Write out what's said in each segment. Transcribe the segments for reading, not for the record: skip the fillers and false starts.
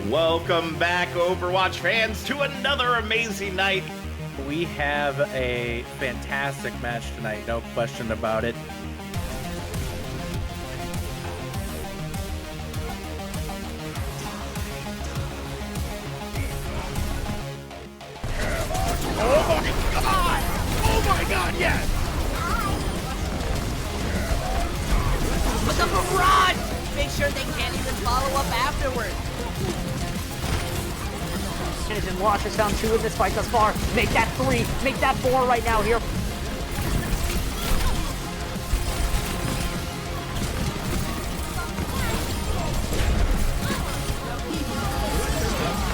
Welcome back, Overwatch fans, to another amazing night. We have a fantastic match tonight, no question about it. Oh my god, yes! With the barrage! Make sure they can't even follow up afterwards. And Wash has found 2 in this fight thus far. Make that 3, make that 4 right now here.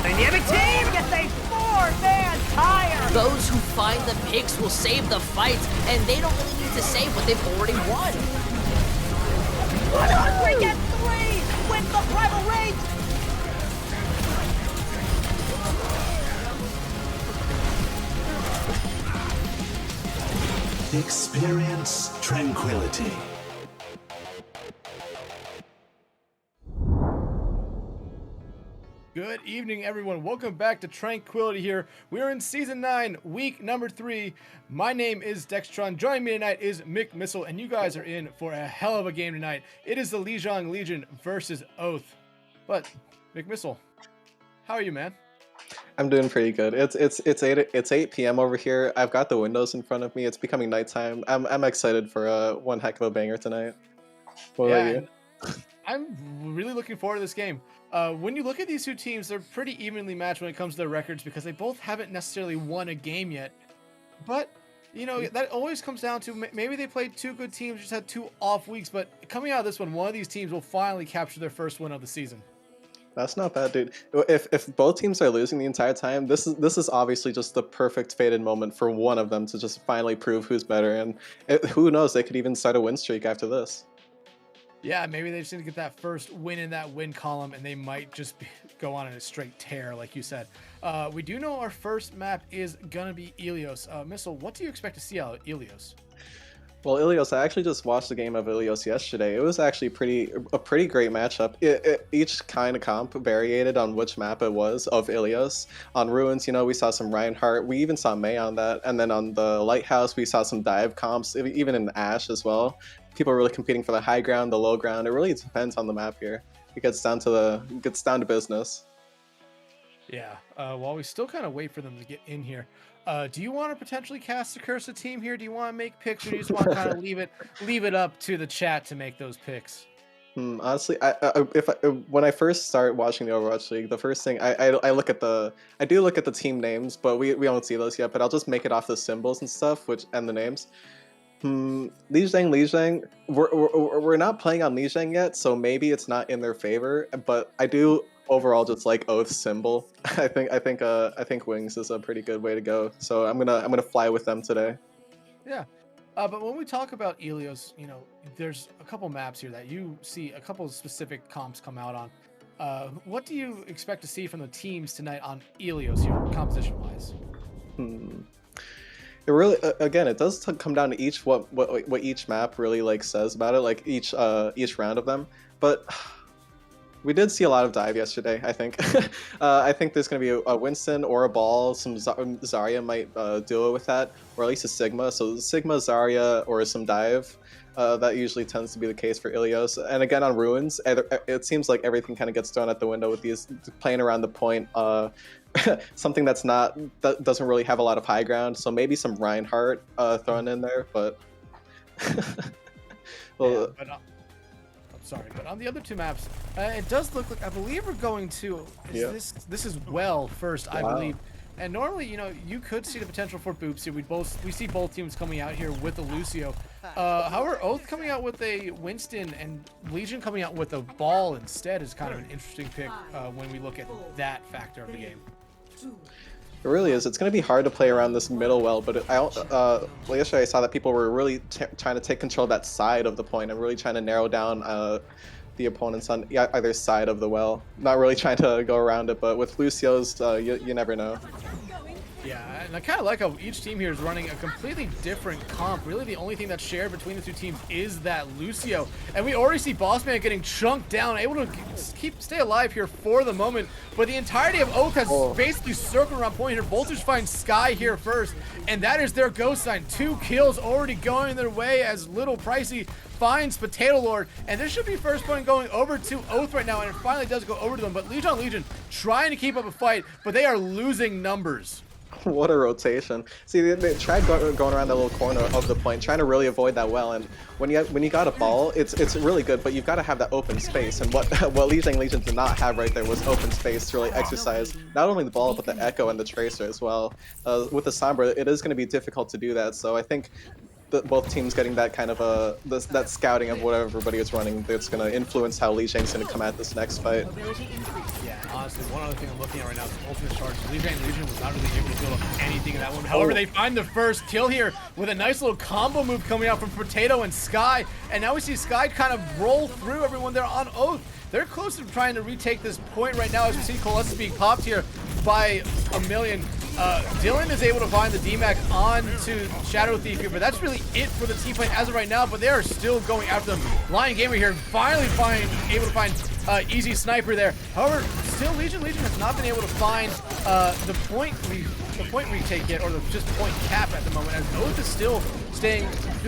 Dynamic team gets a 4-man tire! Those who find the picks will save the fights, and they don't really need to save what they've already won. 100 gets 3 with the rival rage! Experience tranquility. Good evening, everyone. Welcome back to Tranquility here. We are in Season 9, Week number 3. My name is Dextron. Joining me tonight is Mick Missile, and you guys are in for a hell of a game tonight. It is the Lijiang Legion versus Oath. But, Mick Missile, how are you, man? I'm doing pretty good. It's 8 p.m. over here. I've got the windows in front of me. It's becoming nighttime. I'm excited for one heck of a banger tonight. What about you? I'm really looking forward to this game. When you look at these two teams, they're pretty evenly matched when it comes to their records because they both haven't necessarily won a game yet. But, you know, that always comes down to maybe they played 2 good teams, just had 2 off weeks. But coming out of this one of these teams will finally capture their first win of the season. That's not bad, dude. If both teams are losing the entire time, this is obviously just the perfect fated moment for one of them to just finally prove who's better. And who knows, they could even start a win streak after this. Yeah, maybe they just need to get that first win in that win column, and they might just go on in a straight tear, like you said. We do know our first map is going to be Ilios. Missile, what do you expect to see out of Ilios? Well, Ilios, I actually just watched the game of Ilios yesterday. It was actually a pretty great matchup. Each kind of comp variated on which map it was of Ilios. On Ruins, you know, we saw some Reinhardt. We even saw Mei on that. And then on the Lighthouse, we saw some dive comps, even in Ashe as well. People are really competing for the high ground, the low ground. It really depends on the map here. It gets down to business. Yeah, while we still kind of wait for them to get in here, do you want to potentially cast a curse a team here? Do you want to make picks, or do you just want to kind of leave it up to the chat to make those picks? Honestly, when I first start watching the Overwatch League, the first thing I look at I do look at the team names, but we don't see those yet. But I'll just make it off the symbols and stuff, and the names. Lijiang. We're not playing on Lijiang yet, so maybe it's not in their favor. But I do overall just like Oath's symbol. I think Wings is a pretty good way to go. So I'm gonna fly with them today. Yeah, but when we talk about Ilios, you know, there's a couple maps here that you see a couple of specific comps come out on. What do you expect to see from the teams tonight on Ilios here, composition wise? It really, again, it does come down to each what each map really like says about it, like each round of them. But we did see a lot of dive yesterday. I think, I think there's gonna be a Winston or a Ball. Some Zarya might duo with that, or at least a Sigma. So Sigma, Zarya, or some dive. That usually tends to be the case for Ilios. And again, on Ruins, it seems like everything kind of gets thrown out the window with these playing around the point. Something that doesn't really have a lot of high ground. So maybe some Reinhardt thrown in there, but well, yeah, I'm sorry, but on the other 2 maps, it does look like I believe we're going to. This is well first, I believe. And normally, you know, you could see the potential for boops here. We see both teams coming out here with a Lucio. However, Oath coming out with a Winston and Legion coming out with a Ball instead is kind of an interesting pick when we look at that factor of the game. It really is. It's going to be hard to play around this middle well, but yesterday I saw that people were really trying to take control of that side of the point and really trying to narrow down the opponents on either side of the well. Not really trying to go around it, but with Lucio's, you never know. Yeah, and I kind of like how each team here is running a completely different comp. Really, the only thing that's shared between the two teams is that Lucio. And we already see Bossman getting chunked down, able to stay alive here for the moment. But the entirety of Oath has basically circled around point here. Voltage finds Sky here first, and that is their ghost sign. 2 kills already going their way as Little Pricey finds Potato Lord, and this should be first point going over to Oath right now, and it finally does go over to them. But Lijiang trying to keep up a fight, but they are losing numbers. What a rotation. See, they tried going around that little corner of the point, trying to really avoid that well, and when you got a ball, it's really good, but you've got to have that open space, and what Lijiang did not have right there was open space to really exercise not only the ball, but the Echo and the Tracer as well. With the Sombra, it is going to be difficult to do that, so I think both teams getting that kind of that scouting of what everybody is running, that's going to influence how Lijiang's going to come at this next fight. Yeah, honestly, one other thing I'm looking at right now is the ultimate charge. Lijiang was not really able to build up anything in that one. However, they find the first kill here with a nice little combo move coming out from Potato and Sky, and now we see Sky kind of roll through everyone there on Oath. They're close to trying to retake this point right now as we see Colossus being popped here by a million. Dylan is able to find the DMAC onto Shadow Thief here, but that's really it for the team fight as of right now, but they are still going after them. Lion Gamer here finally able to find Easy Sniper there. However, still Legion has not been able to find the point retake yet, or just point cap at the moment, as Oath is still doing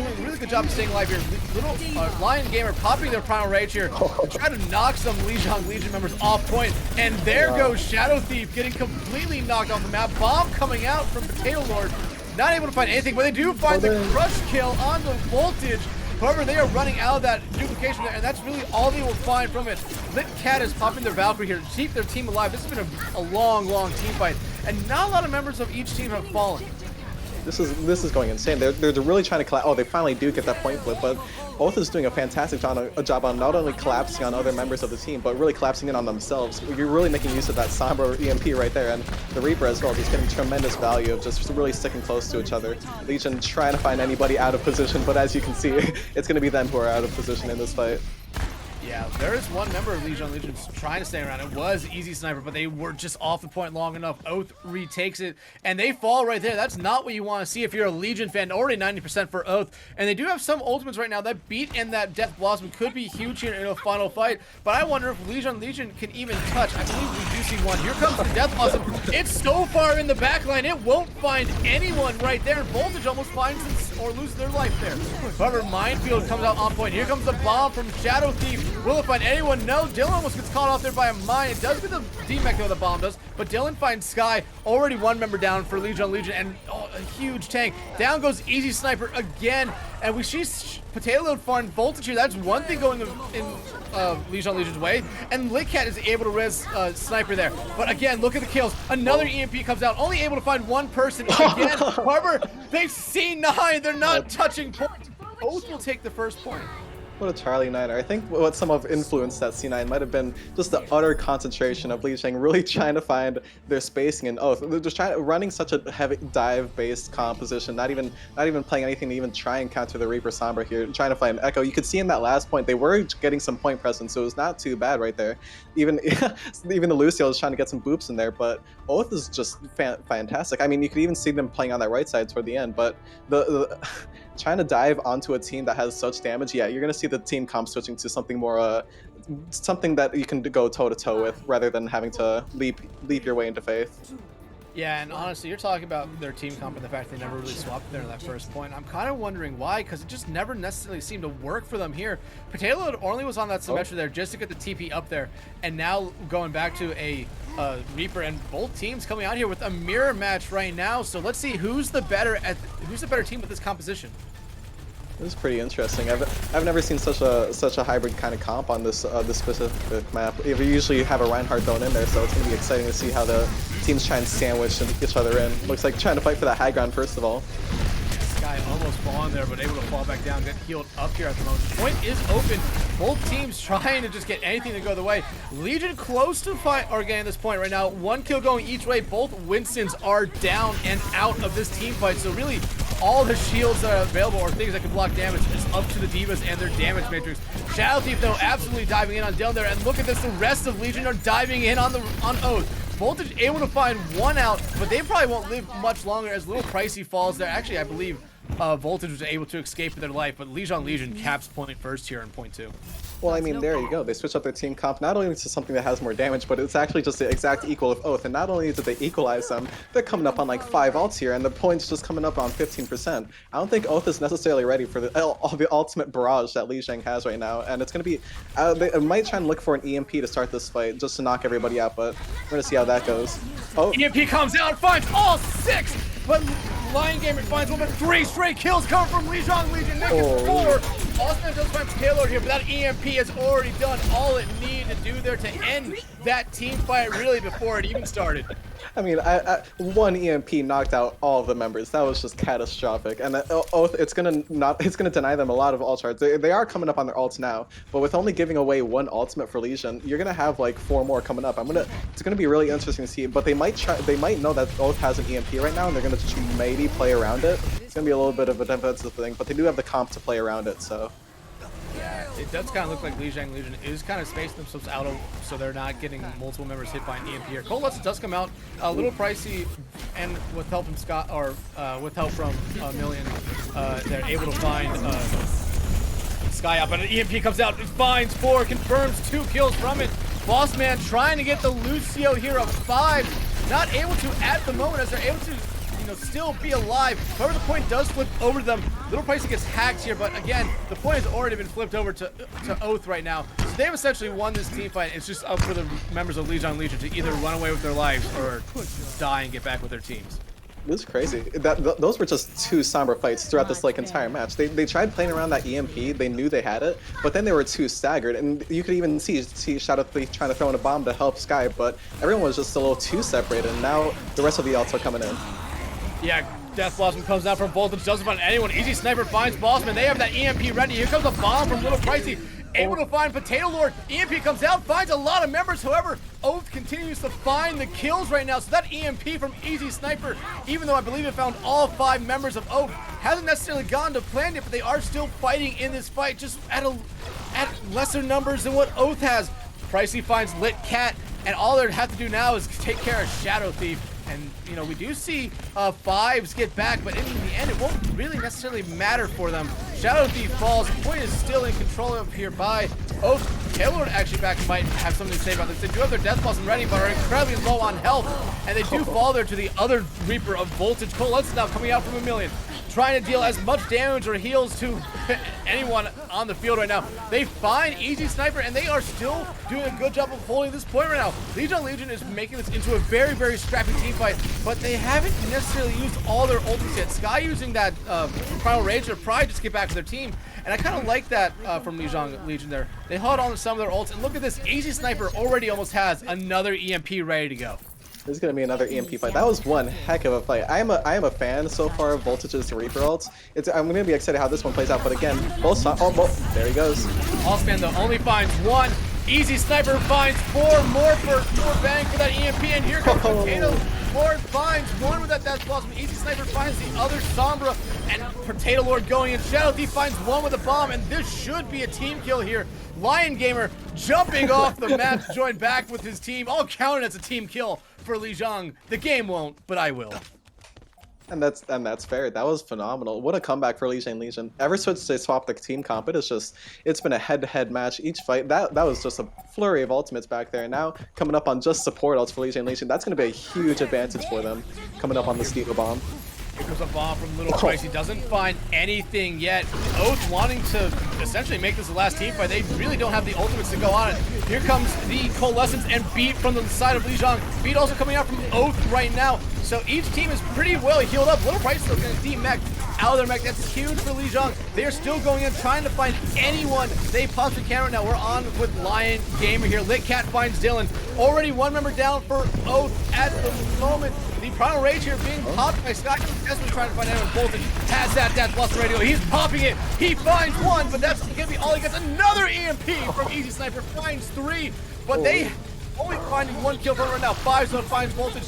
a really good job of staying alive here. Little Lion Gamer popping their Primal Rage here to try to knock some Lijiang Legion members off point, and there goes Shadow Thief getting completely knocked off the map. Bomb coming out from Potato Lord, not able to find anything, but they do find the crush kill on the Voltage. However, they are running out of that duplication there, and that's really all they will find from it. Lit Cat is popping their Valkyrie here to keep their team alive. This has been a long team fight, and not a lot of members of each team have fallen. This is going insane. They're really trying to collapse. Oh, they finally do get that point flip, but Oath is doing a fantastic job on not only collapsing on other members of the team, but really collapsing in on themselves. You're really making use of that Sombra EMP right there, and the Reaper as well, just getting tremendous value of just really sticking close to each other. Legion trying to find anybody out of position, but as you can see, it's going to be them who are out of position in this fight. Yeah, there is one member of Legion's trying to stay around. It was Easy Sniper, but they were just off the point long enough. Oath retakes it, and they fall right there. That's not what you want to see if you're a Legion fan. Already 90% for Oath, and they do have some ultimates right now. That beat and that Death Blossom could be huge here in a final fight, but I wonder if Legion can even touch. I believe we do see one. Here comes the Death Blossom. It's so far in the back line, it won't find anyone right there, and Voltage almost finds or loses their life there. However, Minefield comes out on point. Here comes the bomb from Shadow Thief. Will it find anyone? No. Dylan almost gets caught off there by a mine. It does get the DMAC though, the bomb does, but Dylan finds Sky. Already one member down for Legion, and a huge tank. Down goes Easy Sniper again, and we see Potato Lord find Voltage here. That's one thing going in Legion's way, and Lit Cat is able to res Sniper there. But again, look at the kills. Another EMP comes out, only able to find one person again. However, they see 9. They're not touching point. Oath will take the first point. What a Charlie Niner. I think what some of influenced that C9 might have been just the utter concentration of Lijiang really trying to find their spacing and Oath. They're just running such a heavy dive-based composition, not even playing anything to even try and counter the Reaper Sombra here, trying to find Echo. You could see in that last point, they were getting some point presence, so it was not too bad right there. Even the Lucio was trying to get some boops in there, but Oath is just fantastic. I mean, you could even see them playing on that right side toward the end, but trying to dive onto a team that has such damage, yeah, you're going to see the team comp switching to something more, something that you can go toe-to-toe with, rather than having to leap your way into Faith. Yeah, and honestly, you're talking about their team comp and the fact they never really swapped there in that first point. I'm kind of wondering why, because it just never necessarily seemed to work for them here. Potato Lord only was on that Symmetra there just to get the TP up there, and now going back to a Reaper, and both teams coming out here with a mirror match right now. So let's see who's the better team with this composition. This is pretty interesting. I've never seen such a hybrid kind of comp on this specific map. We usually have a Reinhardt thrown in there, so it's gonna be exciting to see how the teams try and sandwich each other in. Looks like trying to fight for that high ground first of all. Sky almost falling there, but able to fall back down, get healed up here at the moment. The point is open. Both teams trying to just get anything to go their way. Legion close to getting this point right now. 1 kill going each way. Both Winstons are down and out of this team fight. So really, all the shields that are available or things that can block damage is up to the Divas and their damage matrix. Shadow Thief though absolutely diving in on Dylan there, and look at this, the rest of Legion are diving in on Oath. Voltage able to find one out, but they probably won't live much longer as Little Pricey falls there. Actually, I believe Voltage was able to escape with their life, but Lijiang Legion caps point first here in point 2. Well, I mean, there you go. They switched up their team comp not only to something that has more damage, but it's actually just the exact equal of Oath. And not only did they equalize them, they're coming up on like 5 ults here, and the points just coming up on 15%. I don't think Oath is necessarily ready for the ultimate barrage that Lijiang has right now. And it's going to be, they might try and look for an EMP to start this fight, just to knock everybody out, but we're going to see how that goes. Oh, EMP comes out and finds all 6, but Lion Gamer finds one, but 3 straight kills come from Lijiang Legion. Nick is 4. Osman does find payload here, but that EMP has already done all it needed to do there to end that team fight really before it even started. I mean, one EMP knocked out all of the members. That was just catastrophic. And Oath, it's gonna deny them a lot of ult charts. They are coming up on their ults now, but with only giving away 1 ultimate for Legion, you're gonna have like 4 more coming up. It's gonna be really interesting to see. But they might know that Oath has an EMP right now, and they're gonna maybe play around it. It's gonna be a little bit of a defensive thing, but they do have the comp to play around it. So. Yeah, it does kind of look like Lijiang Legion is kind of spacing themselves out so they're not getting multiple members hit by an EMP here. Coalescence does come out a little pricey, and with help from Scott, or with help from Million, they're able to find Sky up, and an EMP comes out, it finds 4, confirms 2 kills from it. Bossman trying to get the Lucio here of 5, not able to at the moment as they're able to still be alive. However, the point does flip over to them. Little Pricey gets hacked here, but again, the point has already been flipped over to Oath right now. So they've essentially won this team fight. It's just up for the members of Lijiang Legion to either run away with their lives or die and get back with their teams. This is crazy. Those were just 2 somber fights throughout this like entire match. They tried playing around that EMP. They knew they had it, but then they were too staggered, and you could even see Shadow Thief trying to throw in a bomb to help Sky, but everyone was just a little too separated. And now the rest of the ults are coming in. Yeah, Death Blossom comes down from Voltage, doesn't find anyone. Easy Sniper finds Bossman. They have that EMP ready. Here comes a bomb from Little Pricey. Able to find Potato Lord. EMP comes out, finds a lot of members. However, Oath continues to find the kills right now. So that EMP from Easy Sniper, even though I believe it found all 5 members of Oath, hasn't necessarily gone to plan yet, but they are still fighting in this fight, just at lesser numbers than what Oath has. Pricey finds Lit Cat, and all they have to do now is take care of Shadow Thief. And, we do see 5s get back, but in the end, it won't really necessarily matter for them. Shadow Thief falls. The point is still in control of here by Oath. Taylor actually back might have something to say about this. They do have their Death Blossom ready, but are incredibly low on health. And they do fall there to the other Reaper of Voltage. Coalescence now coming out from a Million, trying to deal as much damage or heals to anyone on the field right now. They find Easy Sniper, and they are still doing a good job of holding this point right now. Lijiang Legion is making this into a very, very scrappy team fight, but they haven't necessarily used all their ultimates yet. Sky using that Primal Rage to probably just get back to their team, and I kind of like that from Lijiang Legion there. They held on to some of their ults, and look at this. Easy Sniper already almost has another EMP ready to go. This is going to be another EMP fight. That was one heck of a fight. I am a fan so far of Voltage's Reaper ults. I'm going to be excited how this one plays out, but again, both there he goes. Allspan though only finds 1. Easy Sniper finds 4 more for bang for that EMP, and here comes Potato Lord finds 1 with that Death Blossom. Easy Sniper finds the other Sombra, and Potato Lord going in. Shadow Thief finds 1 with a bomb, and this should be a team kill here. Lion Gamer jumping off the map to join back with his team. All counted as a team kill for Lijiang. The game won't, but I will. And that's fair. That was phenomenal. What a comeback for Lijiang Legion. Ever since they swapped the team comp, it's been a head-to-head match. Each fight, that was just a flurry of ultimates back there. Now coming up on just support ults for Lijiang Legion, that's going to be a huge advantage for them coming up on the Steel Bomb. Here comes a bomb from Little Pricey. Doesn't find anything yet. Oath wanting to essentially make this the last team fight. They really don't have the ultimates to go on it. Here comes the Coalescence and Beat from the side of Lijiang. Beat also coming out from Oath right now. So each team is pretty well healed up. Little Pricey still going to de-mech out of their mech. That's huge for Lijiang. They are still going in, trying to find anyone they possibly can right now. We're on with Lion Gamer here. Lit Cat finds Dylan. Already 1 member down for Oath at the moment. The Primal Rage here being popped by Scott. Desperately trying to find anyone. Voltage has that Death Blossom radio. He's popping it. He finds 1, but that's going to be all he gets. Another EMP from Easy Sniper. Finds 3, but they only finding 1 kill from right now. 5 zone finds Voltage.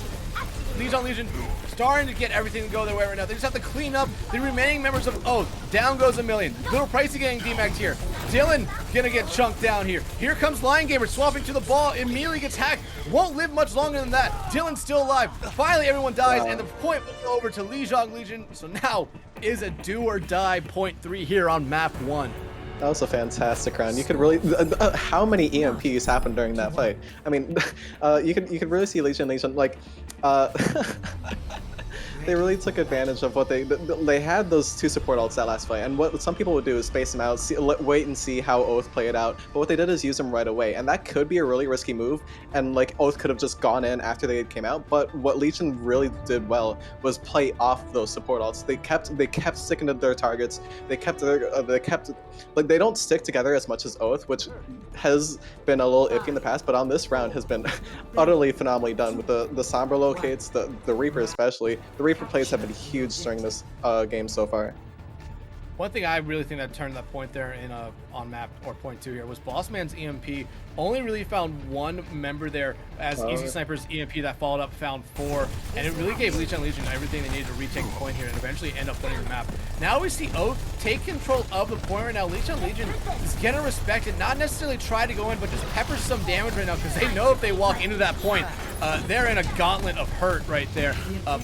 Lijiang Legion starting to get everything to go their way right now. They just have to clean up the remaining members of Oath. Down goes a million. Little Pricey getting DMAX'd here. Dylan gonna get chunked down here. Here comes Lion Gamer swapping to the ball. Immediately gets hacked. Won't live much longer than that. Dylan's still alive. Finally, everyone dies, and the point will go over to Lijiang Legion. So now is a do or die point 3 here on map 1. That was a fantastic round. You could really, how many EMPs happened during that fight? I mean, you could really see Legion like, they really took advantage of what they had those 2 support ults that last fight, and what some people would do is space them out, wait and see how Oath played out. But what they did is use them right away, and that could be a really risky move. And like Oath could have just gone in after they came out. But what Legion really did well was play off those support ults. They kept sticking to their targets. They kept like they don't stick together as much as Oath, which has been a little iffy in the past. But on this round has been utterly phenomenally done with the Sombra locates, the Reaper especially. The Reaper plays have been huge during this game so far. One thing I really think that turned that point there in on map or point 2 here was Bossman's EMP only really found 1 member there, as Easy Sniper's EMP that followed up found 4, and it really gave Lijiang Legion everything they needed to retake the point here and eventually end up winning the map. Now we see Oath take control of the point right now. Lijiang Legion is gonna respect it, not necessarily try to go in, but just pepper some damage right now, because they know if they walk into that point, they're in a gauntlet of hurt right there.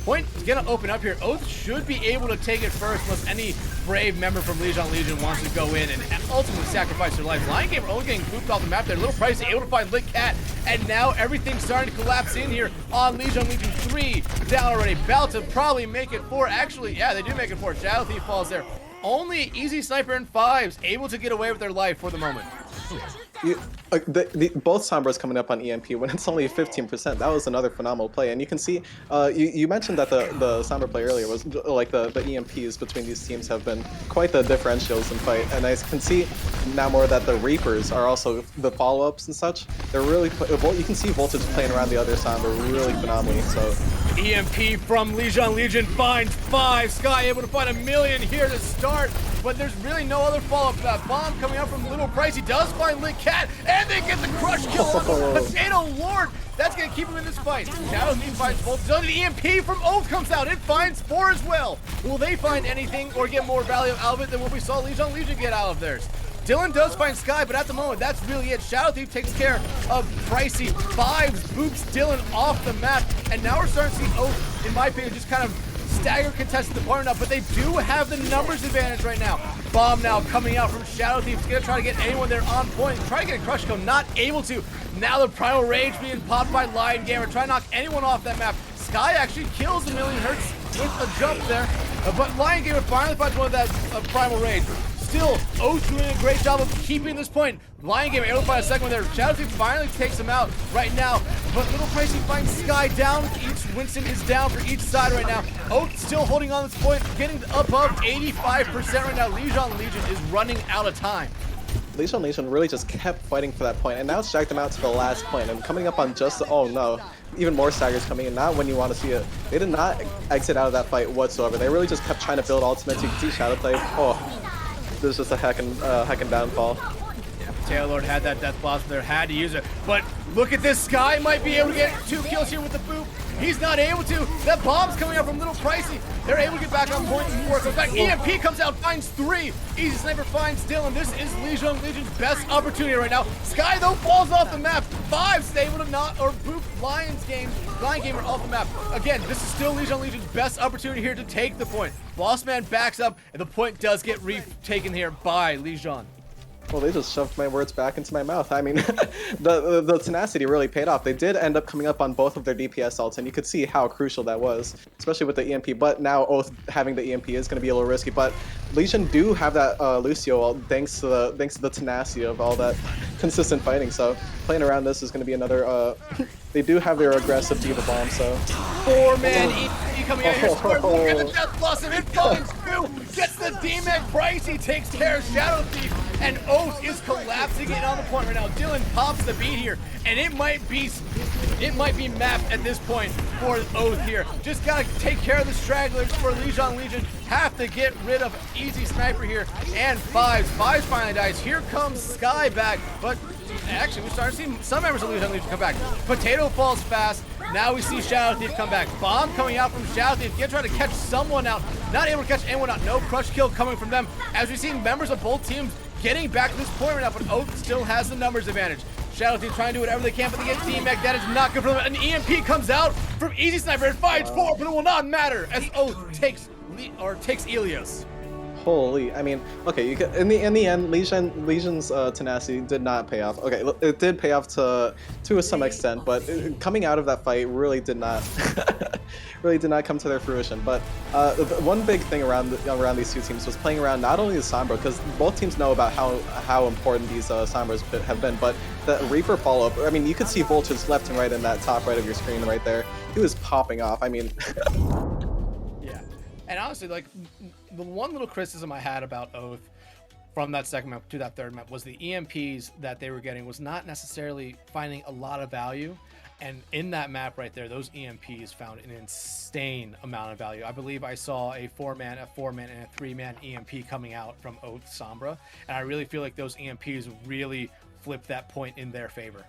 Point is gonna open up here. Oath should be able to take it first, unless any brave member from Lijiang Legion wants to go in and ultimately sacrifice their life. Lion Gamer only getting booped off the map there. Little Pricey able to find Lit Cat, and now everything's starting to collapse in here on Lijiang Legion. 3 down already. About to probably make it 4. Actually, yeah, they do make it 4. Shadow Thief falls there. Only Easy Sniper and 5s able to get away with their life for the moment. Both Sombras coming up on EMP when it's only 15%. That was another phenomenal play, and you can see. You mentioned that the Sombra play earlier was like the EMPs between these teams have been quite the differentials in fight, and I can see now more that the Reapers are also the follow-ups and such. They're really you can see Voltage playing around the other Sombra really phenomenally. So EMP from Lijiang Legion finds 5. Sky able to find a million here to start, but there's really no other follow-up to that. Bomb coming out from Little Pricey does find Lit Cat, and they get the crush kill on the Potato Lord. That's going to keep him in this fight. Shadow Thief finds both. An EMP from Oath comes out. It finds 4 as well. Will they find anything or get more value out of it than what we saw Lijiang Legion get out of theirs? Dylan does find Sky, but at the moment, that's really it. Shadow Thief takes care of Pricey. 5s boots Dylan off the map, and now we're starting to see Oath, in my opinion, just kind of stagger contested the point enough, but they do have the numbers advantage right now. Bomb now coming out from Shadow Thief. He's gonna try to get anyone there on point. Try to get a crush kill, not able to. Now the Primal Rage being popped by Lion Gamer. Try to knock anyone off that map. Sky actually kills a million hertz with a jump there, but Lion Gamer finally finds one of that Primal Rage. Still, Oath doing a great job of keeping this point. Lion Gamer able to find a second one there. Shadow Thief finally takes him out right now, but Little Pricey finds Sky down. Each Winston is down for each side right now. Oath still holding on this point, getting above 85% right now. Lijiang Legion is running out of time. Lijiang Legion really just kept fighting for that point, and now it's dragged them out to the last point, and coming up on just oh no, even more staggers coming in, not when you want to see it. They did not exit out of that fight whatsoever. They really just kept trying to build ultimates. You can see Shadow play. Oh, there's just a heckin' downfall. Yeah, Potato Lord had that death blossom there, had to use it, but look at this. Sky might be able to get 2 kills here with the boop. He's not able to. That bomb's coming out from Little Pricey. They're able to get back on point and work. In fact, EMP comes out, finds 3. Easy Sniper finds Dylan. This is Lijiang Legion's best opportunity right now. Sky, though, falls off the map. 5's able to not, or boop Lion Gamer off the map. Again, this is still Lijiang Legion's best opportunity here to take the point. Bossman backs up, and the point does get retaken here by Lijiang. Well, they just shoved my words back into my mouth. I mean, the tenacity really paid off. They did end up coming up on both of their DPS ults, and you could see how crucial that was, especially with the EMP. But now Oath having the EMP is going to be a little risky. But Legion do have that Lucio ult thanks to the tenacity of all that consistent fighting. So playing around this is going to be another. They do have their aggressive D.Va bomb, so 4-man EMP coming out here. Look at the Death Blossom. It finds 2. Gets the D-Mac Price. He takes care of Shadow Thief, and Oath is collapsing in on the point right now. Dylan pops the beat here, and it might be mapped at this point for Oath here. Just gotta take care of the stragglers for Lijiang Legion. Have to get rid of Easy Sniper here, and 5's finally dies. Here comes Sky back, but actually we started seeing some members of Lijiang Legion come back. Potato falls fast. Now we see Shadow Thief come back. Bomb coming out from Shadow Thief. Gonna try to catch someone out. Not able to catch anyone out. No crush kill coming from them. As we see members of both teams getting back to this point right now, but Oath still has the numbers advantage. Shadow Thief trying to do whatever they can, but they get DMAC. That is not good for them. An EMP comes out from Easy Sniper and finds 4, but it will not matter as Oath takes Elias. Holy, I mean, okay, you could, in the end, Legion's tenacity did not pay off. Okay, it did pay off to some extent, but coming out of that fight really did not really did not come to their fruition. But one big thing around these two teams was playing around not only the Sombra, because both teams know about how important these Sombras have been, but the Reaper follow-up. I mean, you could see Voltage left and right in that top right of your screen right there. He was popping off. I mean. Yeah, and honestly, like, the one little criticism I had about Oath from that second map to that third map was the EMPs that they were getting was not necessarily finding a lot of value. And in that map right there, those EMPs found an insane amount of value. I believe I saw a 4-man, a 4-man, and a 3-man EMP coming out from Oath Sombra. And I really feel like those EMPs really flipped that point in their favor.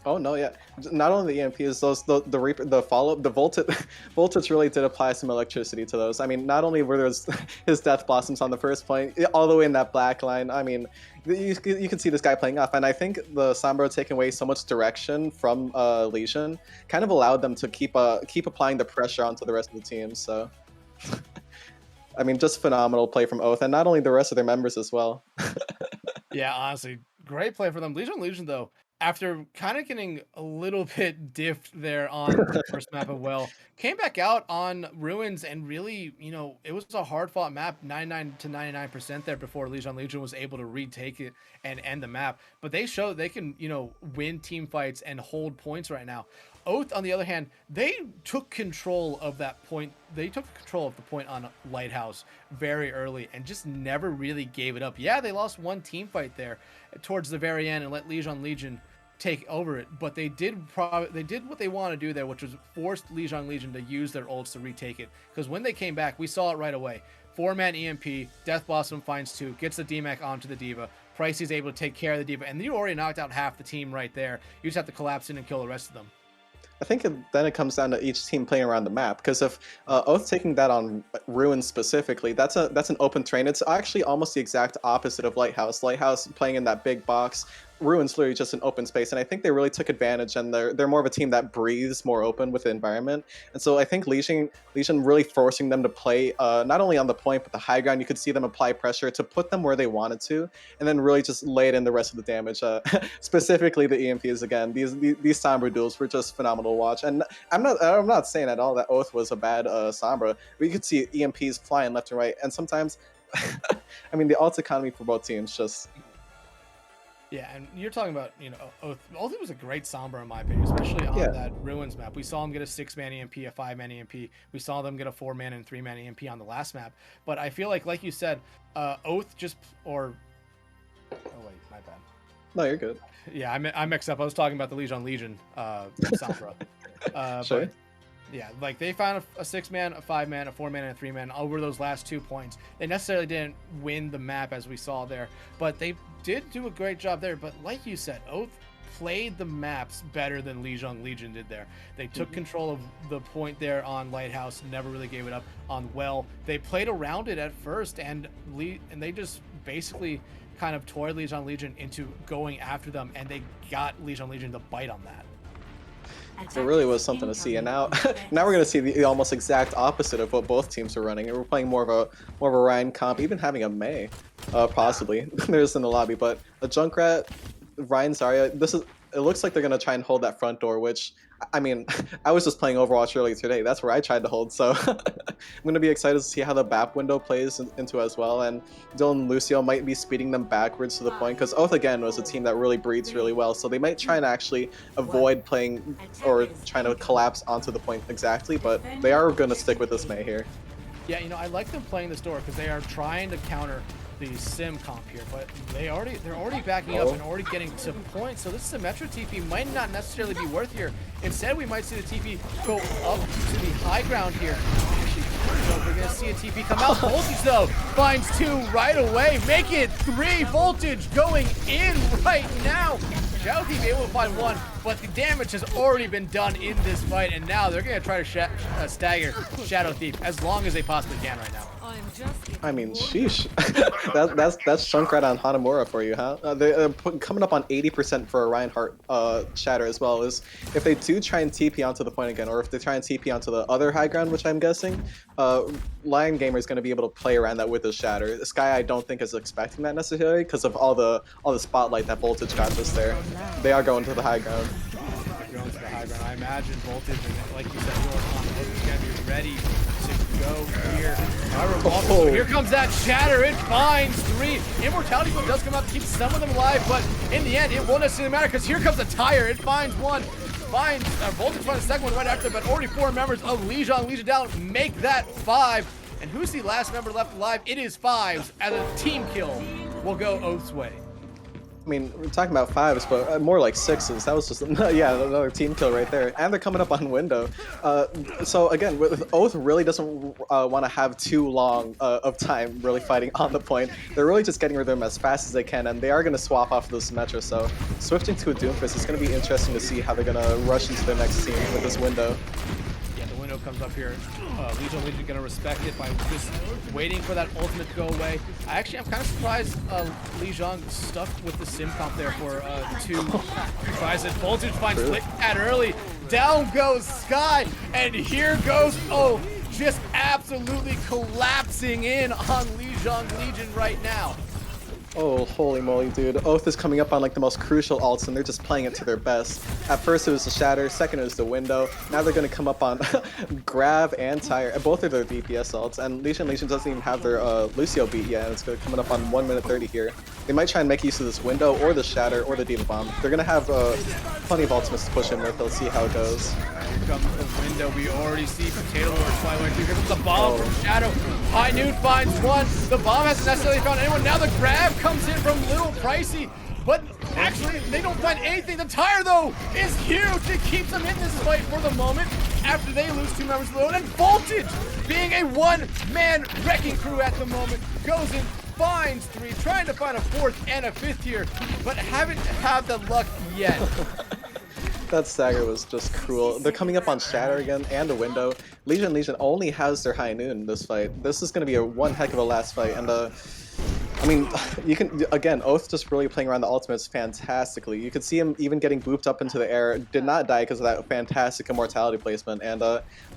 Oh no, yeah. Not only the EMPs, the Reaper, the follow-up, the Voltage really did apply some electricity to those. I mean, not only were those his Death Blossoms on the first point, all the way in that black line. I mean, you could see this guy playing off, and I think the Sombra taking away so much direction from Lijiang kind of allowed them to keep applying the pressure onto the rest of the team. So, I mean, just phenomenal play from Oath, and not only the rest of their members as well. Yeah, honestly, great play for them. Lijiang though, after kind of getting a little bit diffed there on the first map of Well, came back out on Ruins and really, you know, it was a hard-fought map, 99 to 99% there before Lijiang was able to retake it and end the map. But they showed they can, you know, win team fights and hold points right now. Oath, on the other hand, they took control of that point. They took control of the point on Lighthouse very early and just never really gave it up. Yeah, they lost one team fight there towards the very end and let Lijiang take over it, but they did what they want to do there, which was force Lijiang to use their ults to retake it. Because when they came back, we saw it right away. 4-man EMP, Death Blossom finds 2, gets the DMAC onto the D.Va. Pricey's able to take care of the D.Va, and you already knocked out half the team right there. You just have to collapse in and kill the rest of them. I think then it comes down to each team playing around the map, because if Oath taking that on Ruins specifically, that's an open terrain. It's actually almost the exact opposite of Lighthouse. Lighthouse playing in that big box, Ruins literally just an open space, and I think they really took advantage, and they're more of a team that breathes more open with the environment. And so I think Lijiang really forcing them to play not only on the point but the high ground. You could see them apply pressure to put them where they wanted to, and then really just lay it in the rest of the damage. Specifically the EMPs again. These Sombra duels were just phenomenal to watch, and I'm not saying at all that Oath was a bad Sombra, but you could see EMPs flying left and right, and sometimes, I mean, the ult economy for both teams just. Yeah, and you're talking about, you know, Oath was a great Sombra in my opinion, especially on that Ruins map. We saw him get a 6-man EMP, a 5-man EMP. We saw them get a 4-man and 3-man EMP on the last map. But I feel like you said, Oath oh wait, my bad. No, you're good. Yeah, I mixed up. I was talking about the Lijiang Sombra. Sure. But yeah, like they found a 6-man, a 5-man, a 4-man, and a 3-man over those last 2 points. They necessarily didn't win the map as we saw there, but they did do a great job there. But like you said, Oath played the maps better than Lijiang did there. They took control of the point there on Lighthouse, never really gave it up on Well. They played around it at first, and they just basically kind of toyed Lijiang into going after them, and they got Lijiang to bite on that. It really was something to see, and now we're going to see the almost exact opposite of what both teams are running. And we're playing more of a Ryan comp, even having a Mei, possibly. There's in the lobby, but a Junkrat, Ryan Zarya. It looks like they're going to try and hold that front door, which, I mean, I was just playing Overwatch earlier today. That's where I tried to hold, so I'm going to be excited to see how the BAP window plays into as well. And Dylan and Lucio might be speeding them backwards to the point, because Oath, again, was a team that really breathes really well, so they might try and actually avoid playing or trying to collapse onto the point exactly, but they are going to stick with this Mei here. Yeah, you know, I like them playing this door because they are trying to counter the sim comp here, but they're already backing up and already getting to points. So this Symmetra TP might not necessarily be worth here. Instead, we might see the TP go up to the high ground here. Actually, we're gonna see a TP come out. Voltage though finds 2 right away. Make it 3. Voltage going in right now. Shadow Thief able to find one, but the damage has already been done in this fight, and now they're going to try to stagger Shadow Thief as long as they possibly can right now. I mean, sheesh. that's chunk right on Hanamura for you, huh? Coming up on 80% for a Reinhardt shatter as well. Is if they do try and TP onto the point again, or if they try and TP onto the other high ground, which I'm guessing, Lion Gamer is going to be able to play around that with his shatter. This guy I don't think is expecting that necessarily because of all the spotlight that Voltage got just there. They are going to the high ground. Going to the high ground. I imagine Voltage, like you said, is going to be ready to go here. However, also, here comes that shatter. It finds 3. Immortality Boom does come out to keep some of them alive, but in the end, it won't necessarily matter because here comes a tire. It finds 1. Voltage finds the second one right after, but already 4 members of Lijiang down make that 5. And who's the last member left alive? It is 5s as a team kill will go Oath's way. I mean, we're talking about 5s, but more like 6s. That was just, yeah, another team kill right there. And they're coming up on window. So again, with Oath really doesn't want to have too long of time really fighting on the point. They're really just getting rid of them as fast as they can, and they are going to swap off the Symmetra. So switching to a Doomfist is going to be interesting to see how they're going to rush into their next team with this window. Comes up here. Lijiang gonna respect it by just waiting for that ultimate to go away. I'm kind of surprised Lijiang stuck with the sim comp there for 2 tries it. Voltage finds Flick at early. Down goes Sky, and here goes just absolutely collapsing in on Lijiang Legion right now. Oh, holy moly, dude. Oath is coming up on like the most crucial ults, and they're just playing it to their best. At first it was the Shatter, second it was the Window. Now they're going to come up on Grab and Tire. Both of their DPS ults, and Legion doesn't even have their Lucio beat yet, and it's coming up on 1 minute 30 here. They might try and make use of this Window, or the Shatter, or the D.Va Bomb. They're going to have plenty of ultimates to push in with. They'll see how it goes. Here comes the Window. We already see Potato Lord fly away through. Here comes the Bomb from Shadow. High Noon finds 1. The Bomb hasn't necessarily found anyone. Now the Grab comes in from Little Pricey, but actually they don't find anything. The Tire though is huge. It keeps them in this fight for the moment after they lose 2 members of the load. And Voltage, being a 1-man wrecking crew at the moment, goes in, finds 3, trying to find a 4th and a 5th here, but haven't had the luck yet. That stagger was just cruel. They're coming up on Shatter again and a Window. Legion only has their High Noon in this fight. This is going to be one heck of a last fight, and I mean, you can, again, Oath just really playing around the ultimates fantastically. You could see him even getting booped up into the air, did not die because of that fantastic immortality placement, and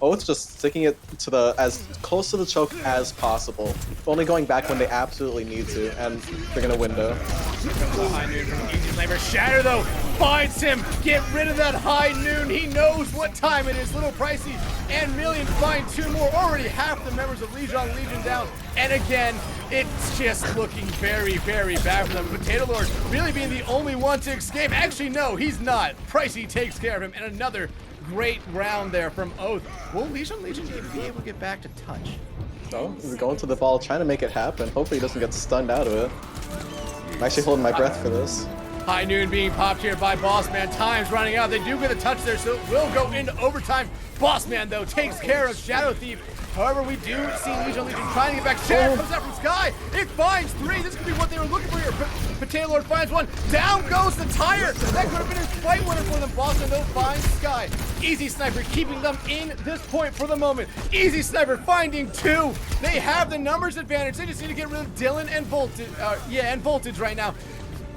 Oath just sticking it to as close to the choke as possible, only going back when they absolutely need to, and they're gonna Window. High Noon from Easy Sniper. Shatter though finds him. Get rid of that High Noon. He knows what time it is. Little Pricey and Million find 2 more. Already half the members of Legion down. And again, it's just looking very, very bad for them. Potato Lord really being the only one to escape. Actually, no, he's not. Pricey takes care of him. And another great round there from Oath. Will Legion be able to get back to touch? Oh, he's going to the ball, trying to make it happen. Hopefully he doesn't get stunned out of it. I'm actually holding my breath for this. High Noon being popped here by Bossman. Time's running out. They do get a touch there, so it will go into overtime. Bossman, though, takes care of Shadow Thief. However, we do see Legion trying to get back. Shatter comes out from Sky. It finds 3. This could be what they were looking for here. Potato Lord finds 1. Down goes the Tire. That could have been his fight winner for them. Bossman, though, finds Sky. Easy Sniper keeping them in this point for the moment. Easy Sniper finding 2. They have the numbers advantage. They just need to get rid of Dylan and Voltage. And Voltage right now.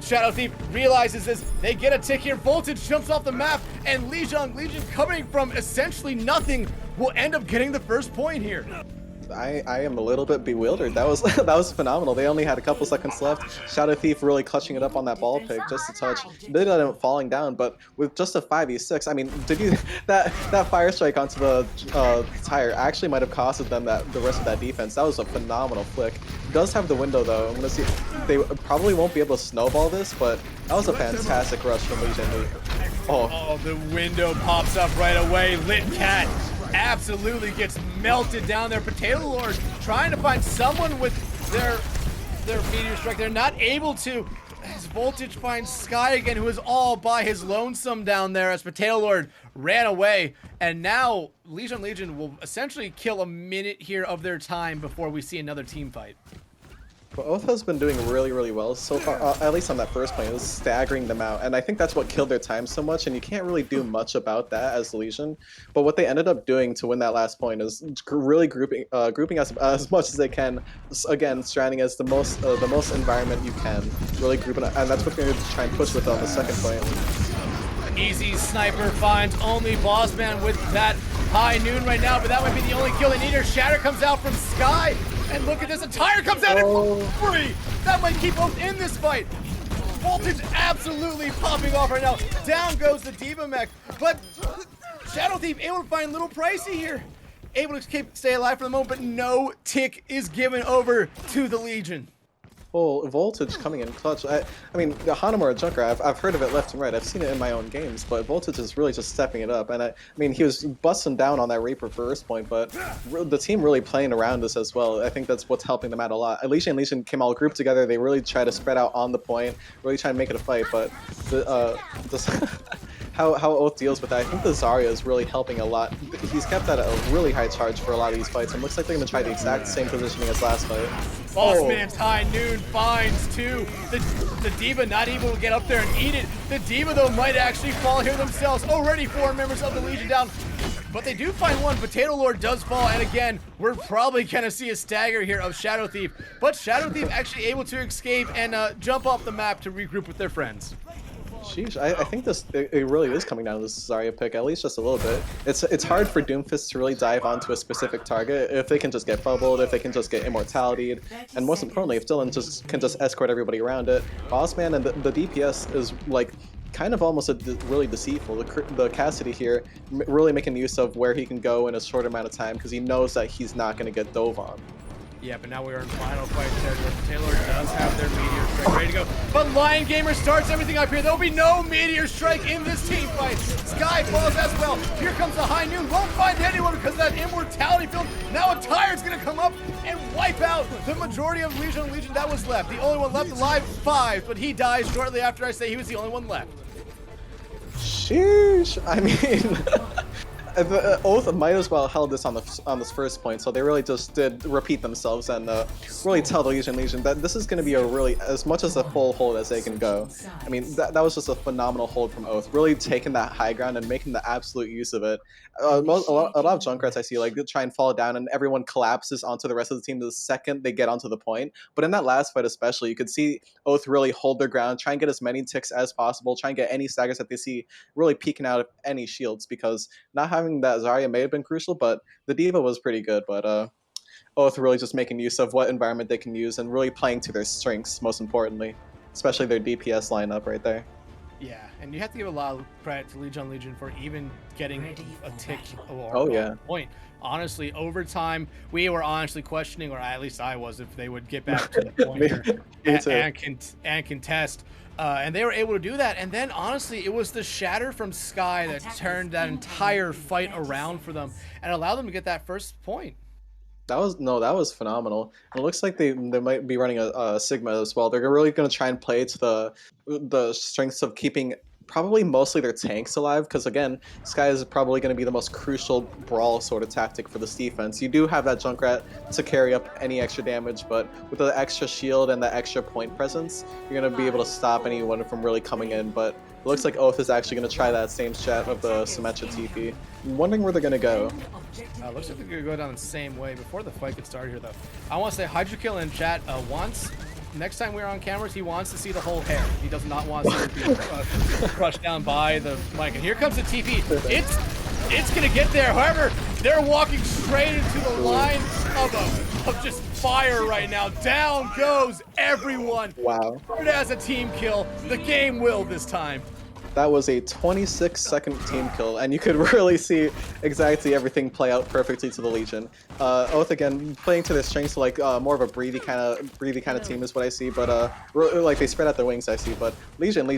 Shadow Thief realizes this. They get a tick here. Voltage jumps off the map, and Legion coming from essentially nothing will end up getting the first point here. I am a little bit bewildered. That was that was phenomenal. They only had a couple seconds left. Shadow Thief really clutching it up on that ball pick, just a touch. They ended up falling down, but with just a 5v6, I mean, that fire strike onto the Tire actually might have costed them the rest of that defense. That was a phenomenal flick. Does have the Window though. I'm gonna see. They probably won't be able to snowball this, but that was a fantastic rush from Legion. Oh, the Window pops up right away. Lit Cat absolutely gets melted down there. Potato Lord trying to find someone with their meteor strike. They're not able to, as Voltage finds Sky again, who is all by his lonesome down there as Potato Lord ran away. And now Legion will essentially kill a minute here of their time before we see another team fight. But Oath has been doing really, really well so far, at least on that first plane, is staggering them out. And I think that's what killed their time so much, and you can't really do much about that as Lijiang. But what they ended up doing to win that last point is really grouping us as much as they can. Again, stranding as the most environment you can, really grouping, and that's what they're going to try and push with on the second point. Easy sniper finds only Bossman with that high noon right now, but that might be the only kill they need here. Shatter comes out from Sky, and look at this, a tire comes out at 3! That might keep Oath in this fight. Voltage absolutely popping off right now. Down goes the Diva mech, but Shadow Thief able to find Little Pricey here. Able to stay alive for the moment, but no tick is given over to the Legion. Oh, Voltage coming in clutch. I mean, the Hanamura Junker, I've heard of it left and right. I've seen it in my own games, but Voltage is really just stepping it up. And I mean, he was busting down on that Reaper first point, but the team really playing around this as well. I think that's what's helping them out a lot. Alicia and Legion came all grouped together. They really try to spread out on the point, really try to make it a fight, but how Oath deals with that, I think the Zarya is really helping a lot. He's kept at a really high charge for a lot of these fights, and looks like they're going to try the exact same positioning as last fight. Bossman's high noon finds 2. The Diva not able to get up there and eat it. The Diva, though, might actually fall here themselves. Already 4 members of the Legion down. But they do find 1. Potato Lord does fall, and again, we're probably going to see a stagger here of Shadow Thief. But Shadow Thief actually able to escape and jump off the map to regroup with their friends. Sheesh, I think it really is coming down to this Zarya pick, at least just a little bit. It's hard for Doomfist to really dive onto a specific target if they can just get bubbled, if they can just get immortality'd, and most importantly, if Dylan can just escort everybody around it. Bossman and the DPS is like kind of almost really deceitful. The Cassidy here really making use of where he can go in a short amount of time because he knows that he's not going to get dove on. Yeah, but now we are in final fight territory. Taylor does have their Meteor Strike ready to go. But Lion Gamer starts everything up here. There'll be no Meteor Strike in this team fight. Sky falls as well. Here comes the High Noon. Won't find anyone because of that immortality field. Now a tire's going to come up and wipe out the majority of Legion that was left. The only one left alive, 5, but he dies shortly after I say he was the only one left. Sheesh. I mean... Oath might as well held this on this first point, so they really just did repeat themselves and really tell the Legion that this is going to be a really, as much as a full hold as they can go. I mean, that was just a phenomenal hold from Oath, really taking that high ground and making the absolute use of it. A lot of Junkrats I see like try and fall down and everyone collapses onto the rest of the team the second they get onto the point. But in that last fight especially, you could see Oath really hold their ground, try and get as many ticks as possible, try and get any staggers that they see, really peeking out of any shields, because not having that Zarya may have been crucial, but the Diva was pretty good. But Oath really just making use of what environment they can use and really playing to their strengths, most importantly, especially their DPS lineup right there. Yeah, and you have to give a lot of credit to Legion for even getting a tick or a point. Honestly, over time, we were honestly questioning, or at least I was, if they would get back to the point here and contest. And they were able to do that. And then, honestly, it was the Shatter from Sky that turned that entire fight around for them and allowed them to get that first point. That was phenomenal. And it looks like they might be running a Sigma as well. They're really going to try and play to the strengths of keeping probably mostly their tanks alive, because again, Sky is probably going to be the most crucial brawl sort of tactic for this defense. You do have that Junkrat to carry up any extra damage, but with the extra shield and the extra point presence, you're going to be able to stop anyone from really coming in. But it looks like Oath is actually going to try that same strat of the Symmetra TP. I'm wondering where they're going to go. Looks like they're going to go down the same way. Before the fight gets started here, though, I want to say Hydrokill in chat once. Next time we're on cameras, he wants to see the whole hair. He does not want to see it be crushed down by the mic. And here comes the TP. It's going to get there. However, they're walking straight into the line of just fire right now. Down goes everyone. Wow. It has a team kill. The game will this time. That was a 26-second team kill, and you could really see exactly everything play out perfectly to the Legion. Oath again playing to their strengths, like more of a breathy kind of team is what I see. But like they spread out their wings, I see. But Legion,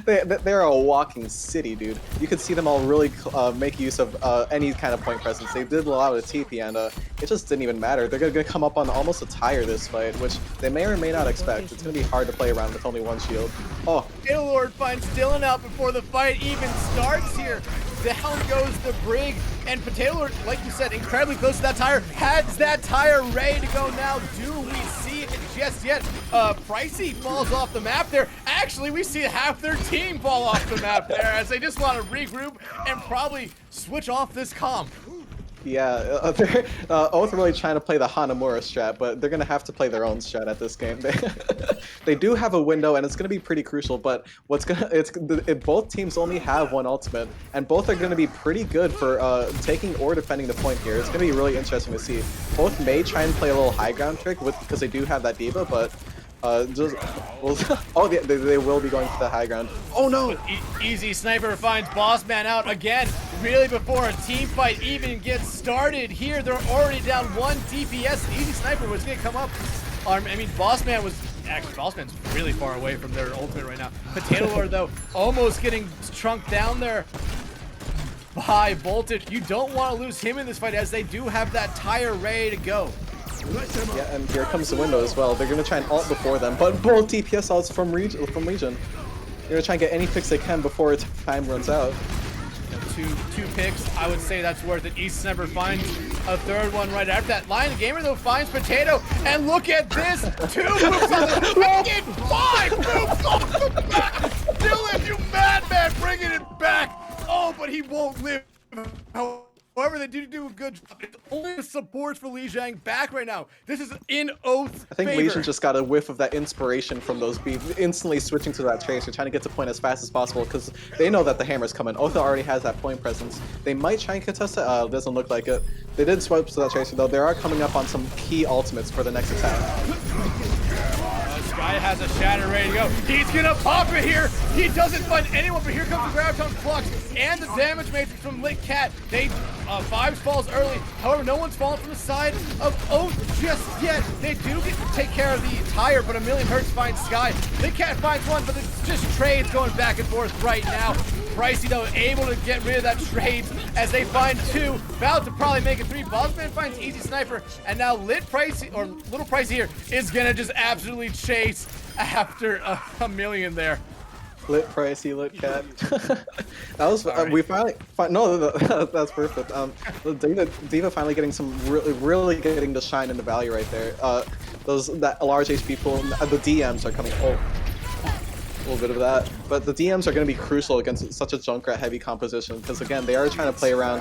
they're a walking city, dude. You could see them all really make use of any kind of point presence. They did a lot of TP, and it just didn't even matter. They're gonna come up on almost a tire this fight, which they may or may not expect. It's gonna be hard to play around with only one shield. Oh, Lord finds Dylan out before the fight even starts here. down goes the Brig, and Potato Lord, like you said, incredibly close to that tire, has that tire ready to go now. Do we see it just yet? Pricey falls off the map there. Actually, we see half their team fall off the map there as they just want to regroup and probably switch off this comp. Yeah, they're Oath really trying to play the Hanamura strat, but they're gonna have to play their own strat at this game. They do have a window, and it's gonna be pretty crucial. But both teams only have one ultimate, and both are gonna be pretty good for taking or defending the point here. It's gonna be really interesting to see. Both may try and play a little high ground trick because they do have that diva, but. Oh, they will be going for the high ground. Oh no! Easy Sniper finds Boss Man out again. Really, before a team fight even gets started here, they're already down 1 DPS. Easy Sniper was gonna come up. I mean, Boss Man's really far away from their ultimate right now. Potato Lord though, almost getting trunked down there by Voltage. You don't want to lose him in this fight as they do have that tire ready to go. Yeah, and here comes the window as well. They're gonna try and ult before them, but both DPS ults from Legion. They're gonna try and get any picks they can before time runs out. Two picks, I would say that's worth it. East never finds a third one right after that. Lion Gamer though finds Potato, and look at this, 2 moves on the fucking 5 moves off the back. Dylan, you madman, bringing it back. Oh, but he won't live. However, they do a good job. It's only the support for Lijiang back right now. This is in Oath's I think favor. Lijiang just got a whiff of that inspiration from those beats, instantly switching to that tracer, trying to get to point as fast as possible because they know that the hammer's coming. Oath already has that point presence. They might try and contest it. Doesn't look like it. They did swipe to that tracer though. They are coming up on some key ultimates for the next attack. Sky has a shatter ready to go. He's gonna pop it here. He doesn't find anyone, but here comes the Graviton Flux and the damage matrix from Lit Cat. They Vibes falls early. However, no one's fallen from the side of Oath just yet. They do get to take care of the tire, but a million Hertz finds Sky. Lit Cat finds one, but it's just trades going back and forth right now. Pricey though able to get rid of that trade as they find 2, about to probably make it 3. Bossman finds Easy Sniper, and now Little Pricey here is gonna just absolutely chase after a million there. Lit Pricey, Lit Cat. That was we finally no, that's perfect. Diva finally getting some really getting the shine in the valley right there. That large HP pool, the DMs are coming. Oh. A little bit of that, but the DMs are going to be crucial against such a Junkrat heavy composition because again they are trying to play around.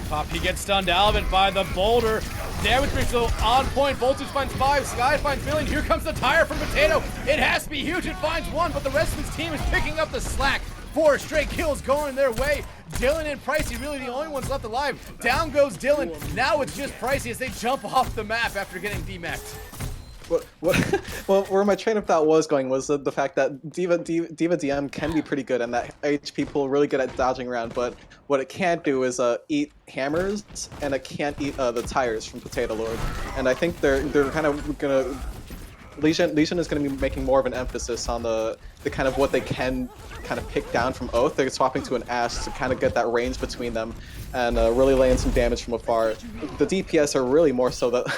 Pop, he gets stunned Alvin by the boulder. Damage ratio on point. Voltage finds 5, Sky finds million. Here comes the tire from Potato. It has to be huge. It finds 1, but the rest of his team is picking up the slack. 4 straight kills going their way. Dylan and Pricey really the only ones left alive. Down goes Dylan. Now it's just Pricey as they jump off the map after getting demaxed. Well, where my train of thought was going was the fact that Diva DM can be pretty good and that HP pool really good at dodging around, but what it can't do is eat hammers, and it can't eat the tires from Potato Lord. And I think they're kind of gonna Lijiang is going to be making more of an emphasis on the kind of what they can kind of pick down from Oath. They're swapping to an Ash to kind of get that range between them and really laying some damage from afar. The DPS are really more so the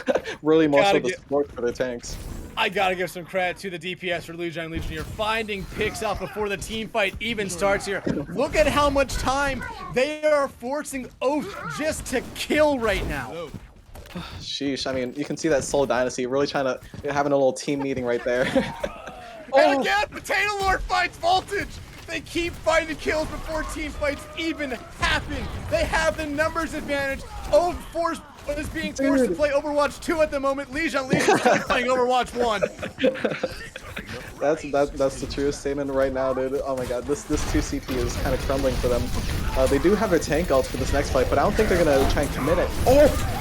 support for their tanks. I gotta give some credit to the DPS for Lijiang. Legion here finding picks out before the team fight even starts here. Look at how much time they are forcing Oath just to kill right now. Sheesh, I mean, you can see that Soul Dynasty really trying to having a little team meeting right there. And again, Potato Lord fights Voltage. They keep finding kills before team fights even happen. They have the numbers advantage. Oath is being forced to play Overwatch 2 at the moment. Lijiang is playing Overwatch 1. That's the truest statement right now, dude. Oh my god, this 2 CP is kind of crumbling for them. They do have their tank ult for this next fight, but I don't think they're gonna try and commit it. Oh!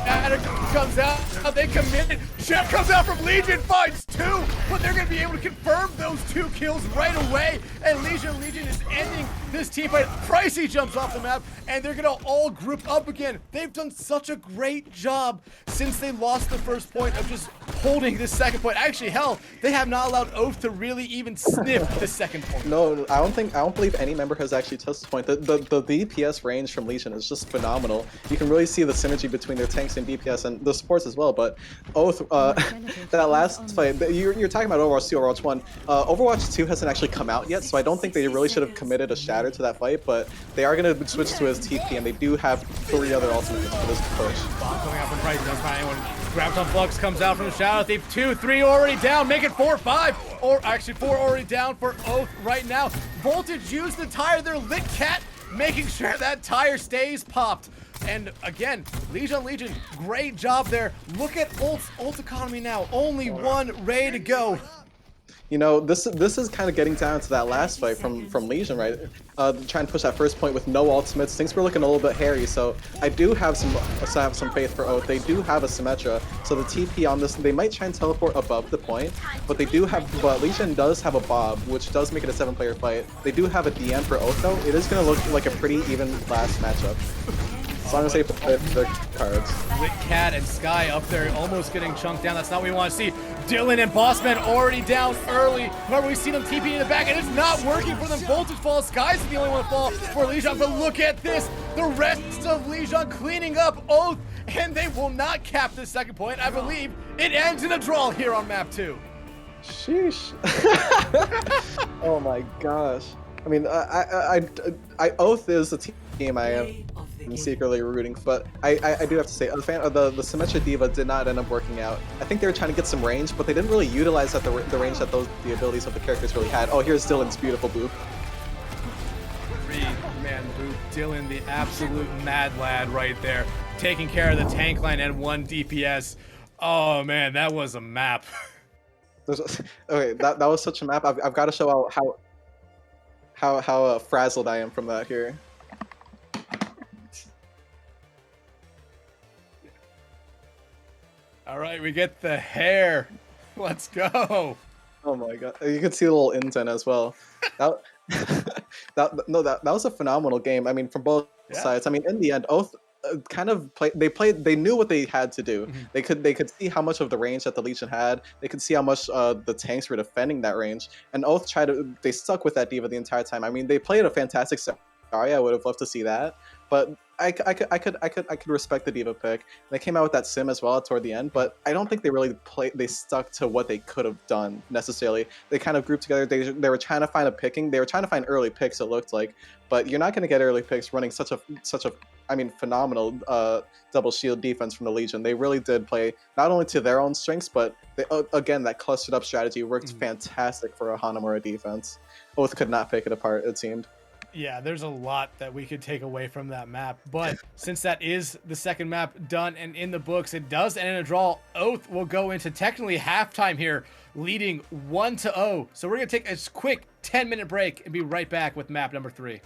Attic comes out, they committed. Jet comes out from Legion, finds 2, but they're going to be able to confirm those 2 kills right away. And Legion is ending this team fight. Pricey jumps off the map, and they're going to all group up again. They've done such a great job since they lost the first point of just holding this second point. Actually, hell, they have not allowed Oath to really even sniff the second point. No, I don't believe any member has actually touched this point. The DPS range from Legion is just phenomenal. You can really see the synergy between their their tanks and DPS and the supports as well. But Oath, that last fight, you're talking about Overwatch 2, Overwatch 1. Overwatch 2 hasn't actually come out yet, so I don't think they really should have committed a Shatter to that fight, but they are going to switch to his TP, and they do have 3 other ultimates for this push. Bomb coming out from right, doesn't find anyone. Graviton Flux comes out from the Shadow Thief. 2, 3 already down, make it 4, 5, or actually 4 already down for Oath right now. Voltage used the tire, their Lit Cat, making sure that tire stays popped. And again, Legion, great job there. Look at ult economy now, only 1 ready to go. You know, this is kind of getting down to that last fight from Lijiang, right? Trying to push that first point with no ultimates. Things were looking a little bit hairy, so I do have some faith for Oath. They do have a Symmetra, so the TP on this, they might try and teleport above the point, but Lijiang does have a Bob, which does make it a 7-player fight. They do have a DN for Oath, though. It is going to look like a pretty even last matchup. As long as they play the cards. Lit Cat and Sky up there almost getting chunked down. That's not what we want to see. Dylan and Bossman already down early. Remember, we see them TP in the back, and it's not working for them. Voltage falls. Sky's the only one to fall for Lijiang. But look at this. The rest of Lijiang cleaning up Oath, and they will not cap this second point. I believe it ends in a draw here on map 2. Sheesh. Oh my gosh. I mean, I Oath is the team I am secretly rooting, but I do have to say, the Symmetra Diva did not end up working out. I think they were trying to get some range, but they didn't really utilize the range that the abilities of the characters really had. Oh, here's Dylan's beautiful boop. 3-man boop. Dylan, the absolute mad lad right there, taking care of the tank line and 1 DPS. Oh man, that was a map. Okay, that was such a map. I've got to show how frazzled I am from that here. All right, we get the hair. Let's go. Oh my god, you can see the little indent as well. That was a phenomenal game. I mean, from both sides. I mean, in the end, Oath kind of they knew what they had to do. They could see how much of the range that the Legion had. They could see how much the tanks were defending that range. And Oath they stuck with that Diva the entire time. I mean, they played a fantastic Sorry, I would have loved to see that, but I could respect the Diva pick. They came out with that sim as well toward the end, but I don't think they really they stuck to what they could have done necessarily. They kind of grouped together. They were trying to find they were trying to find early picks, it looked like, but you're not going to get early picks running such a I mean, phenomenal double shield defense from the Legion. They really did play not only to their own strengths, but again, that clustered up strategy worked fantastic for a Hanamura defense. Oath could not pick it apart, it seemed. Yeah, there's a lot that we could take away from that map, but since that is the second map done and in the books, it does end in a draw. Oath will go into technically halftime here, leading 1-0. So we're going to take a quick 10-minute break and be right back with map number 3.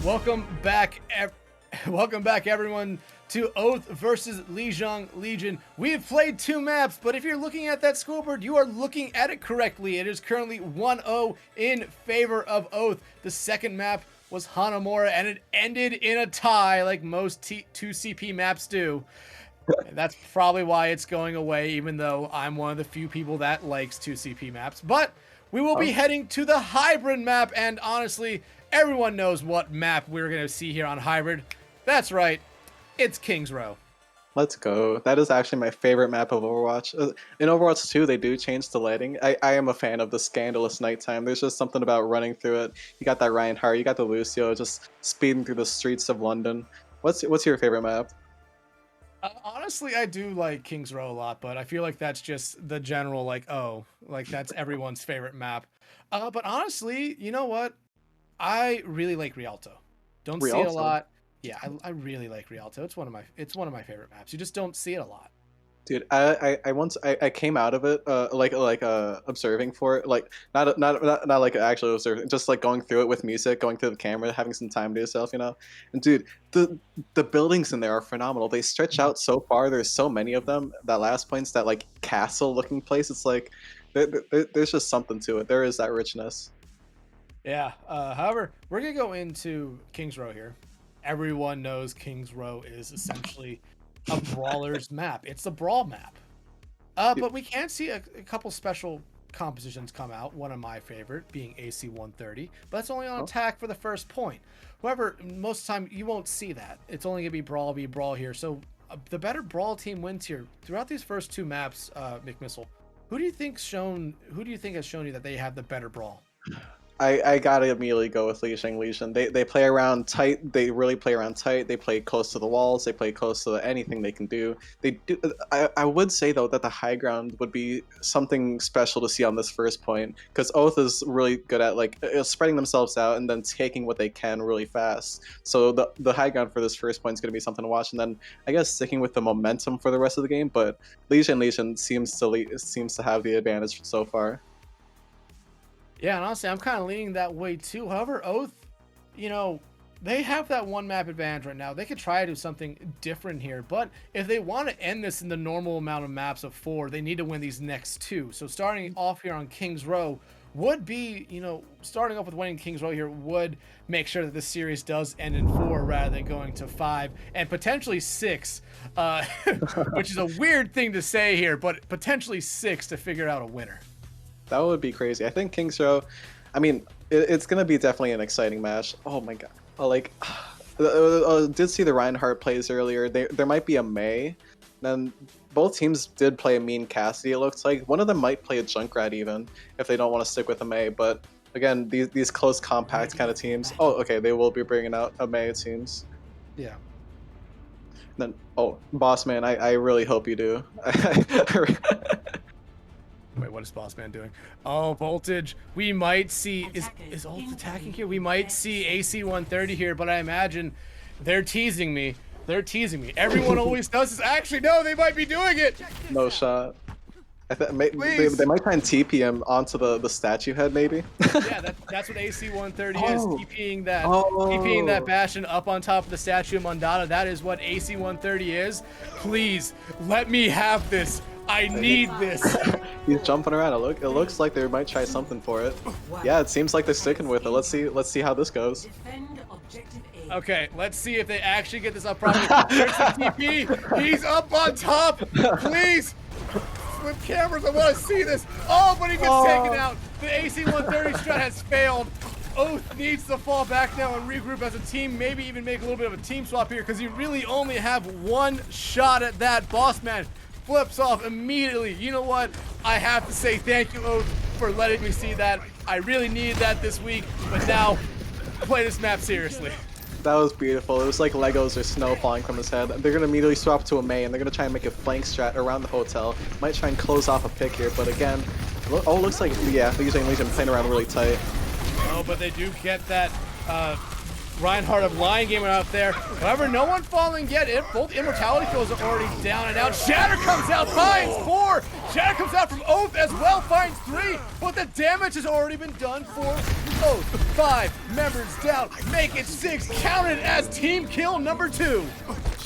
Welcome back, welcome back, everyone, to Oath versus Lijiang Legion. We have played 2 maps, but if you're looking at that scoreboard, you are looking at it correctly. It is currently 1-0 in favor of Oath. The second map was Hanamura, and it ended in a tie like most 2CP maps do. And that's probably why it's going away, even though I'm one of the few people that likes 2CP maps. But we will be heading to the hybrid map, and honestly, everyone knows what map we're going to see here on hybrid. That's right, it's King's Row. Let's go. That is actually my favorite map of Overwatch. In Overwatch 2, they do change the lighting. I am a fan of the scandalous nighttime. There's just something about running through it. You got that Reinhardt, you got the Lucio just speeding through the streets of London. What's your favorite map? Honestly, I do like King's Row a lot, but I feel like that's just the general, like, oh, like that's everyone's favorite map. But honestly, you know what? I really like Rialto. Don't see it a lot. Yeah, I really like Rialto. It's one of my favorite maps. You just don't see it a lot. Dude, I came out of it like observing for it, like not like actually observing, just like going through it with music, going through the camera, having some time to yourself, you know. And dude, the buildings in there are phenomenal. They stretch out so far. There's so many of them. That last point's that like castle looking place. It's like there's just something to it. There is that richness. Yeah. However, we're gonna go into King's Row here. Everyone knows King's Row is essentially a brawler's map. It's the brawl map. But we can see a couple special compositions come out. One of my favorite being AC-130, but that's only on attack for the first point. However, most of the time you won't see that. It's only gonna be brawl here. So the better brawl team wins here. Throughout these first 2 maps, McMissile, who do you think has shown you that they have the better brawl? I gotta immediately go with Lijiang Legion. They play around tight. They really play around tight. They play close to the walls. They play close to anything they can do. They do. I would say though that the high ground would be something special to see on this first point, because Oath is really good at like spreading themselves out and then taking what they can really fast. So the high ground for this first point is going to be something to watch, and then I guess sticking with the momentum for the rest of the game. But Lijiang Legion seems to have the advantage so far. Yeah, and honestly, I'm kind of leaning that way too. However, Oath, you know, they have that 1 map advantage right now. They could try to do something different here, but if they want to end this in the normal amount of maps of 4, they need to win these next 2. So starting off here on King's Row would be, you know, starting off with winning King's Row here would make sure that this series does end in 4 rather than going to 5 and potentially 6, which is a weird thing to say here, but potentially 6 to figure out a winner. That would be crazy. I think King's Row, I mean, it's going to be definitely an exciting match. Oh my god. Like, did see the Reinhardt plays earlier. There might be a Mei. Then both teams did play a mean Cassidy, it looks like. One of them might play a Junkrat even, if they don't want to stick with a Mei. But again, these close, compact kind of teams. Oh, okay, they will be bringing out a Mei, it seems. Yeah. Then, oh, Boss Man, I really hope you do. Wait, what is Boss Man doing? Oh, Voltage. We might see... Is Ult attacking here? We might see AC-130 here, but I imagine they're teasing me. They're teasing me. Everyone always does this. Actually, no, they might be doing it. No shot. They might try and TP him onto the statue head, maybe. Yeah, that's what AC-130 is. TPing that Bastion up on top of the statue of Mondada. That is what AC-130 is. Please, let me have this. I need this. He's jumping around. It looks like they might try something for it. Yeah, it seems like they're sticking with it. Let's see how this goes. Okay, let's see if they actually get this up properly. There's the TP. He's up on top. Please. With cameras, I want to see this. Oh, but he gets taken out. The AC-130 strat has failed. Oath needs to fall back now and regroup as a team. Maybe even make a little bit of a team swap here, because you really only have 1 shot at that. Boss Man flips off immediately. You know what? I have to say thank you, Oath, for letting me see that. I really needed that this week, but now play this map seriously. That was beautiful. It was like Legos or snow falling from his head. They're going to immediately swap to a Mei, and they're going to try and make a flank strat around the hotel. Might try and close off a pick here, but again, it looks like, yeah, Lijiang Legion playing around really tight. Oh, but they do get that Reinhardt of Lion Gamer out there. However, no one falling yet. Both immortality fields are already down and out. Shatter comes out, finds 4. Shatter comes out from Oath as well, finds 3. But the damage has already been done for Oath. 5 members down, make it 6. Counted as team kill number 2.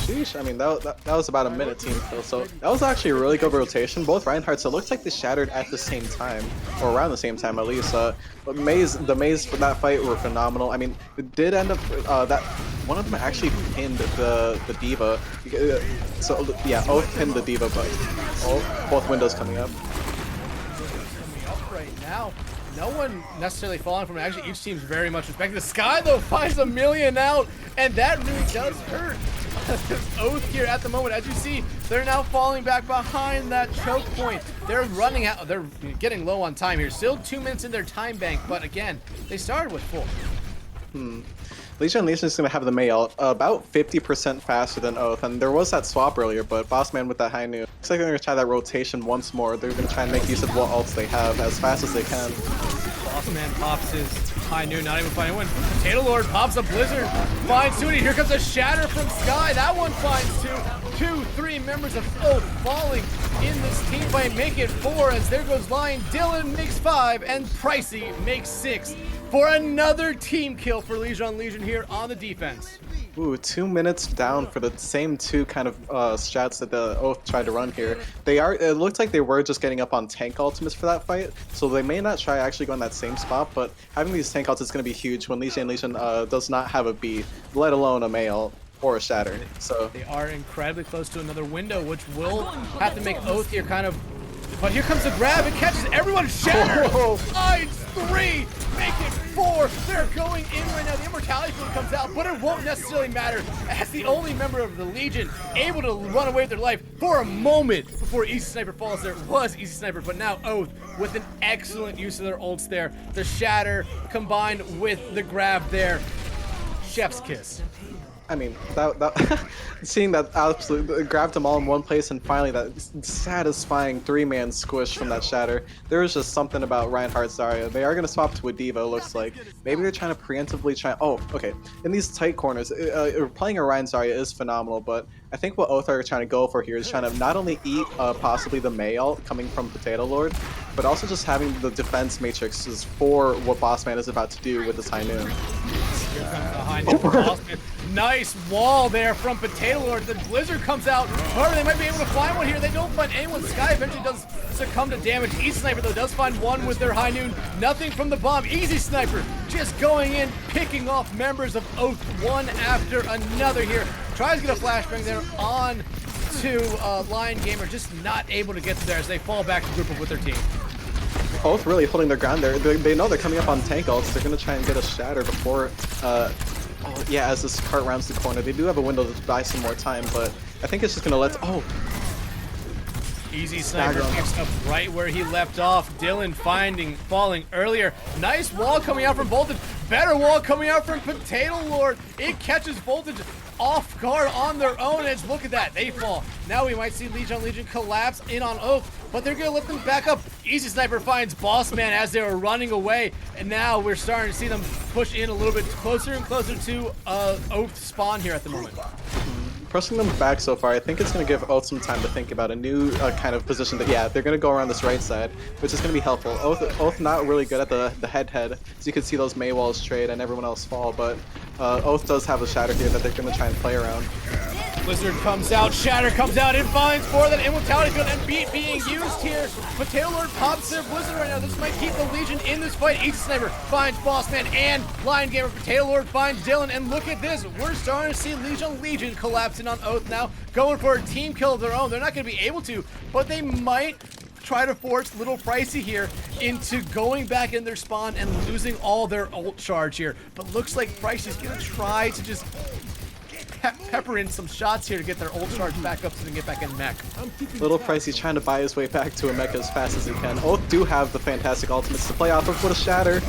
Sheesh, I mean, that was about a minute team kill, so that was actually a really good rotation. Both Reinhardts, it looks like they shattered at the same time, or around the same time at least. The Maze for that fight were phenomenal. I mean, it did end up, that one of them actually pinned the D.Va. So, yeah, Oath pinned the D.Va, but both windows coming up. Coming up right now. No one necessarily falling from it. Actually, each team's very much respected. The Sky, though, finds a million out, and that really does hurt. Oath here at the moment. As you see, they're now falling back behind that choke point. They're running out. They're getting low on time here. Still 2 minutes in their time bank, but again, they started with 4. Lijiang is going to have the Mei ult about 50% faster than Oath, and there was that swap earlier, but Bossman with that high noon. Looks like they're going to try that rotation once more. They're going to try and make use of what ults they have as fast as they can. Bossman pops his high noon, not even finding one. Potato Lord pops a Blizzard, finds 2. Here comes a Shatter from Sky. That one finds 2. 3 members of Oath falling in this team fight. Make it 4 as there goes Lion. Dylan makes 5, and Pricey makes 6. For another team kill for Lijiang Legion here on the defense. Ooh, 2 minutes down for the same 2 kind of strats that the Oath tried to run here. It looked like they were just getting up on tank ultimates for that fight, so they may not try actually going that same spot, but having these tank ults is going to be huge when Lijiang Legion does not have a B, let alone a Mei ult or a Shatter. So they are incredibly close to another window, which will have to make Oath here kind of. But here comes the grab, it catches everyone. Shatter finds 3, make it 4. They're going in right now. The immortality field comes out, but it won't necessarily matter as the only member of the Legion able to run away with their life for a moment before Easy Sniper falls. There was Easy Sniper, but now Oath with an excellent use of their ults there. The Shatter combined with the grab there. Chef's kiss. I mean, seeing that absolutely grabbed them all in one place, and finally that satisfying 3-man squish from that Shatter. There was just something about Reinhardt Zarya. They are going to swap to a D.Va, looks like. Maybe they're trying to preemptively try. Oh, okay. In these tight corners, playing a Ryan Zarya is phenomenal, but I think what Oath are trying to go for here is trying to not only eat possibly the Mei ult coming from Potato Lord, but also just having the defense matrices for what Bossman is about to do with this high noon. Here comes behind him, Bossman. Nice wall there from Potato Lord. The Blizzard comes out. However, they might be able to find one here. They don't find anyone. Sky eventually does succumb to damage. Easy Sniper, though, does find one with their high noon. Nothing from the bomb. Easy Sniper just going in, picking off members of Oath one after another here. Tries to get a flashbang there on to Lion Gamer, just not able to get to there as they fall back to group up with their team. Oath really holding their ground there. They know they're coming up on tank ults. They're going to try and get a Shatter before oh, yeah, as this cart rounds the corner. They do have a window to buy some more time, but I think it's just going to let... Oh! Easy Sniper picks up right where he left off. Dylan falling earlier. Nice wall coming out from Voltage. Better wall coming out from Potato Lord. It catches Voltage off guard on their own. And look at that. They fall. Now we might see Lijiang Legion collapse in on Oath, but they're going to let them back up. Easy Sniper finds Bossman as they were running away. And now we're starting to see them push in a little bit closer and closer to Oath spawn here at the moment. Pressing them back so far, I think it's going to give Oath some time to think about a new kind of position that, yeah, they're going to go around this right side, which is going to be helpful. Oath not really good at the head-head, so you can see those Mei walls trade and everyone else fall, but Oath does have a Shatter here that they're going to try and play around. Blizzard comes out, Shatter comes out, it finds 4, that immortality field and beat being used here. Potato Lord pops their Blizzard right now. This might keep the Legion in this fight. Easy Sniper finds Bossman and Lion Gamer. Potato Lord finds Dylan, and look at this. We're starting to see Legion collapsing on Oath now, going for a team kill of their own. They're not going to be able to, but they might try to force little Pricey here into going back in their spawn and losing all their ult charge here. But looks like Pricey's going to try to just pepper in some shots here to get their ult charge back up so they can get back in mech. Little Pricey's trying to buy his way back to a mech as fast as he can. Oath do have the fantastic ultimates to play off of. What a Shatter.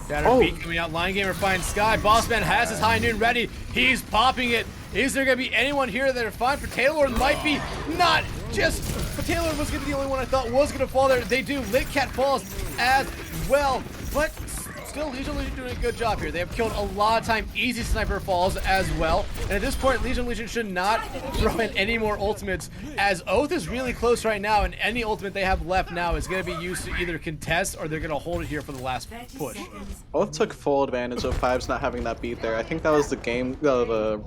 Shatter beat coming out. Lion Gamer finds Sky. Bossman has his high noon ready. He's popping it. Is there going to be anyone here that are fine? Potato Lord might be. Not just. Potato Lord was going to be the only one I thought was going to fall there. They do. Lit Cat falls as well. But still Lijiang Legion doing a good job here. They have killed a lot of time. Easy sniper falls as well. And at this point, Lijiang Legion should not throw in any more ultimates, as Oath is really close right now, and any ultimate they have left now is going to be used to either contest or they're going to hold it here for the last push. Oath took full advantage of Fives not having that beat there. I think that was the game, the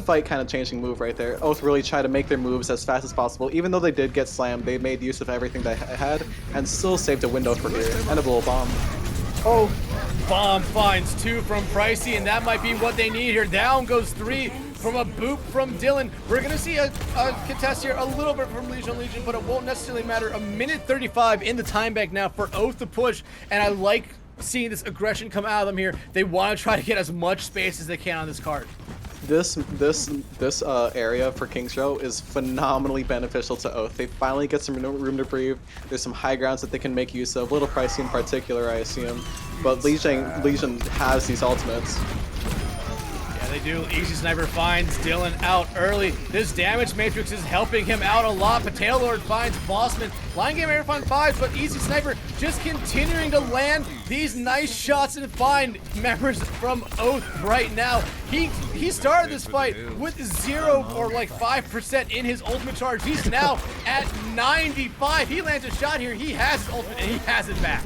fight kind of changing move right there. Oath really tried to make their moves as fast as possible. Even though they did get slammed, they made use of everything they had and still saved a window for here. And a little bomb. Oh, bomb finds 2 from Pricey, and that might be what they need here. Down goes 3 from a boop from Dylan. We're going to see a contest here a little bit from Lijiang Legion, but it won't necessarily matter. A minute 35 in the time bank now for Oath to push, and I like seeing this aggression come out of them here. They want to try to get as much space as they can on this card. This area for King's Row is phenomenally beneficial to Oath. They finally get some room to breathe. There's some high grounds that they can make use of. A little pricey in particular, I assume. But Lijiang has these ultimates. Yeah, they do. Easy Sniper finds Dylan out early. This damage matrix is helping him out a lot. Potato Lord finds Bossman. Line Game Air finds 5, but Easy Sniper just continuing to land these nice shots and find members from Oath right now. He started this fight with 0 or like 5% in his ultimate charge. He's now at 95. He lands a shot here. He has his ultimate and he has it back.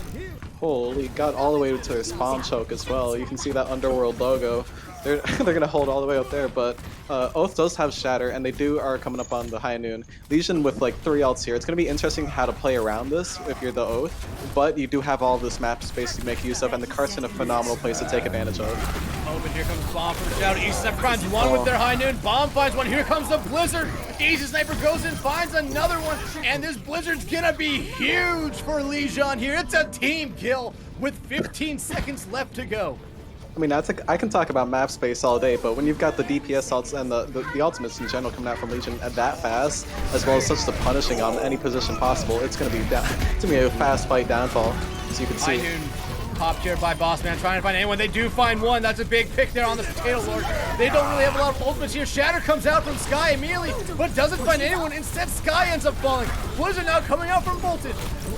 Holy, got all the way to his spawn choke as well. You can see that Underworld logo. They're gonna hold all the way up there, but Oath does have Shatter, and they are coming up on the high noon. Legion with like 3 ults here. It's gonna be interesting how to play around this if you're the Oath, but you do have all this map space to make use of, and the cart's in a phenomenal place to take advantage of. Oh, but here comes Bomb from Shadow. Easy Sniper finds 1 with their high noon. Bomb finds 1. Here comes the Blizzard. Easy Sniper goes in, finds another one, and this Blizzard's gonna be huge for Lijiang here. It's a team kill with 15 seconds left to go. I mean, I can talk about map space all day, but when you've got the DPS ults and the ultimates in general coming out from Legion at that fast, as well as such the punishing on any position possible, it's gonna be a fast fight downfall, as you can see. High noon popped here by Bossman, trying to find anyone. They do find 1. That's a big pick there on the Potato Lord. They don't really have a lot of ultimates here. Shatter comes out from Sky immediately, but doesn't find anyone. Instead, Sky ends up falling. Blizzard now coming out from Bolted.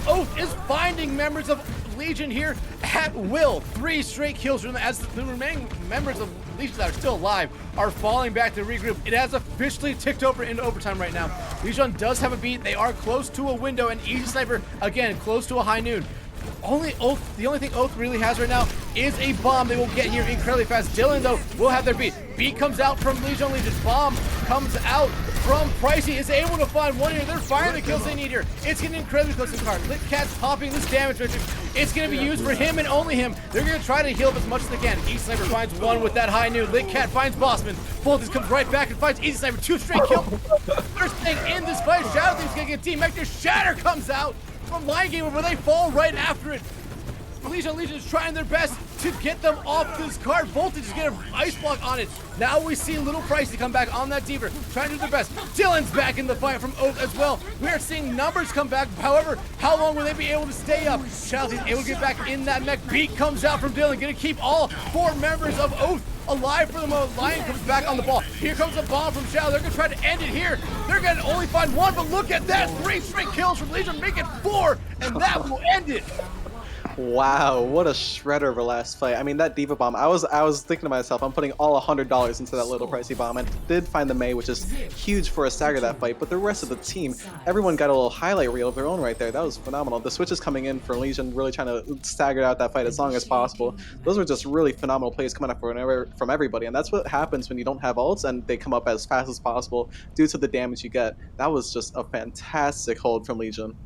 Oath is finding members of Legion here at will. 3 straight kills from them as the remaining members of Legion that are still alive are falling back to regroup. It has officially ticked over into overtime right now. Legion does have a beat. They are close to a window, and Easy Sniper, again, close to a high noon. The only thing Oath really has right now is a bomb. They will get here incredibly fast. Dylan, though, will have their beat. Beat comes out from Lijiang Legion. Bomb comes out from Pricey. Is able to find 1 here. They're firing the kills they need here. It's getting incredibly close to the card. Lit Cat's popping this damage matrix. It's going to be used for him and only him. They're going to try to heal up as much as they can. Easy Sniper finds 1 with that high noon. Lit Cat finds Bossman. Voltage comes right back and finds Easy Sniper. 2 straight kills. First thing in this fight, Shadow Thief's going to get team Mector. Shatter comes out from Line Game where they fall right after it. Legion is trying their best to get them off this card. Voltage is getting an ice block on it. Now we see Little Pricey come back on that Deaver, trying to do their best. Dylan's back in the fight from Oath as well. We are seeing numbers come back. However, how long will they be able to stay up? Shadow is able to get back in that mech. Beat comes out from Dylan, gonna keep all 4 members of Oath alive for the moment. Lion comes back on the ball. Here comes a bomb from Shadow. They're gonna try to end it here. They're gonna only find 1, but look at that. 3 straight kills from Legion, make it 4, and that will end it. Wow, what a shredder of a last fight. I mean, that Diva bomb, I was thinking to myself, I'm putting all $100 into that little pricey bomb, and did find the Mei, which is huge for a stagger that fight, but the rest of the team, everyone got a little highlight reel of their own right there. That was phenomenal. The switches coming in for Legion, really trying to stagger out that fight as long as possible. Those were just really phenomenal plays coming up from everybody, and that's what happens when you don't have ults and they come up as fast as possible due to the damage you get. That was just a fantastic hold from Legion.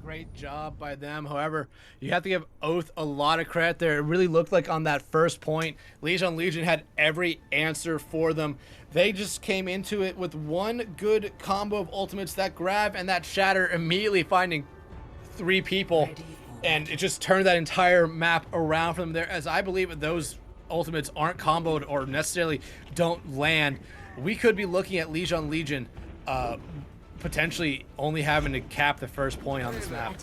Great job by them. However, you have to give Oath a lot of credit there. It really looked like on that first point, Legion had every answer for them. They just came into it with 1 good combo of ultimates, that grab and that shatter, immediately finding 3 people, and it just turned that entire map around for them there. As I believe that those ultimates aren't comboed or necessarily don't land, we could be looking at Legion potentially only having to cap the first point on this map.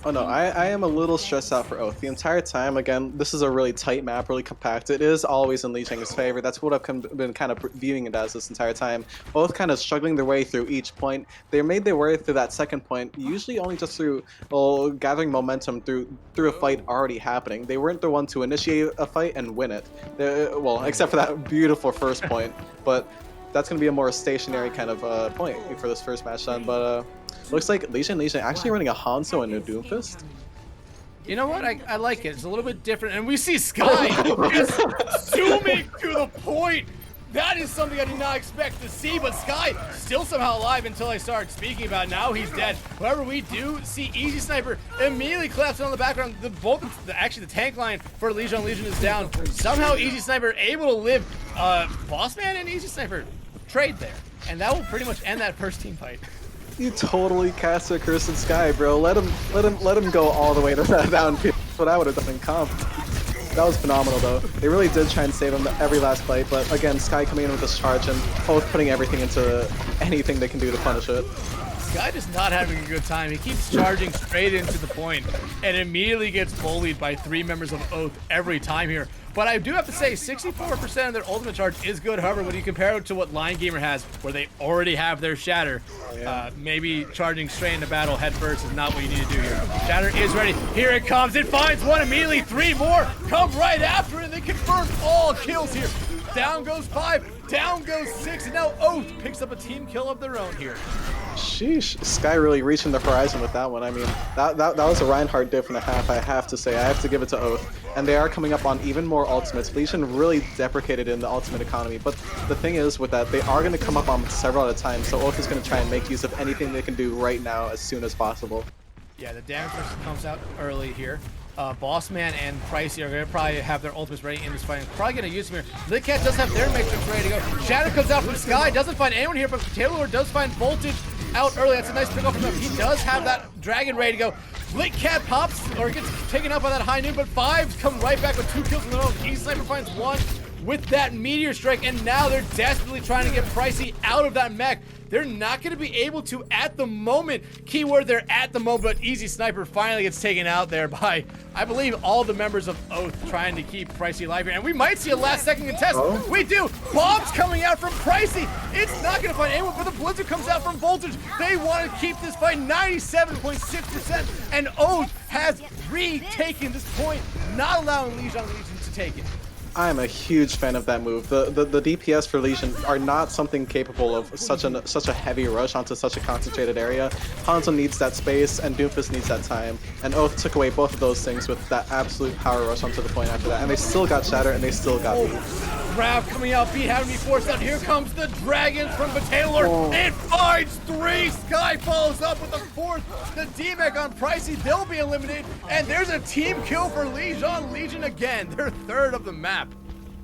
Oh no, I am a little stressed out for Oath. The entire time, again, this is a really tight map, really compact. It is always in Lijiang's favor. That's what I've been kind of viewing it as this entire time. Both kind of struggling their way through each point. They made their way through that second point, usually only just through gathering momentum through a fight already happening. They weren't the one to initiate a fight and win it. Well, except for that beautiful first point, but that's going to be a more stationary kind of point for this first match done. But looks like Lijiang actually running a Hanzo and a Doomfist. You know what? I like it. It's a little bit different. And we see Sky just zooming to the point. That is something I did not expect to see, but Sky still somehow alive until I start speaking about it. Now he's dead. However, we do see Easy Sniper immediately collapsing on the background. Actually, the tank line for Lijiang is down. Somehow Easy Sniper able to live. Boss Man and Easy Sniper trade there, and that will pretty much end that first team fight. You totally cast a curse in Sky, bro. Let him go all the way to that downfield. That's what I would have done in comp. That was phenomenal, though. They really did try and save him every last fight, but again, Sky coming in with this charge and both putting everything into anything they can do to punish it. Sky is not having a good time. He keeps charging straight into the point and immediately gets bullied by 3 members of Oath every time here. But I do have to say, 64% of their ultimate charge is good. However, when you compare it to what Lion Gamer has, where they already have their Shatter, maybe charging straight into battle head first is not what you need to do here. Shatter is ready. Here it comes. It finds one immediately. 3 more come right after it. They confirm all kills here. Down goes 5. Down goes 6. And now Oath picks up a team kill of their own here. Sheesh, Sky really reaching the horizon with that one. I mean, that was a Reinhardt diff and a half, I have to say. I have to give it to Oath. And they are coming up on even more ultimates. Lijiang really deprecated in the ultimate economy. But the thing is with that, they are going to come up on several at a time. So Oath is going to try and make use of anything they can do right now as soon as possible. Yeah, the damage versus comes out early here. Bossman and Pricey are going to probably have their ultimates ready in this fight. Probably going to use them here. Litcat does have their Matrix ready to go. Shadow comes out from Sky. Doesn't find anyone here, but Taylor does find Voltage out early. That's a nice pick off from him. He does have that Dragon ready to go. Litcat pops or gets taken up by that high noon, but 5 come right back with 2 kills in a row. Easy Sniper finds 1 with that Meteor Strike, and now they're desperately trying to get Pricey out of that mech. They're not going to be able to at the moment. Keyword, they're at the moment, but Easy Sniper finally gets taken out there by, I believe, all the members of Oath trying to keep Pricey alive here. And we might see a last-second contest. Oh. We do. Bombs coming out from Pricey. It's not going to find anyone, but the Blizzard comes out from Voltage. They want to keep this fight 97.6%, and Oath has retaken this point, not allowing Lijiang to take it. I'm a huge fan of that move. The DPS for Lijiang are not something capable of such a heavy rush onto such a concentrated area. Hanzo needs that space, and Doomfist needs that time. And Oath took away both of those things with that absolute power rush onto the point after that. And they still got Shatter, and they still got me. Grab coming out, beat having to be forced out. Here comes the Dragon from Taylor. It finds 3. Sky follows up with the 4th. The D-Mech on Pricey, they'll be eliminated. And there's a team kill for Lijiang. Legion again, their 3rd of the map.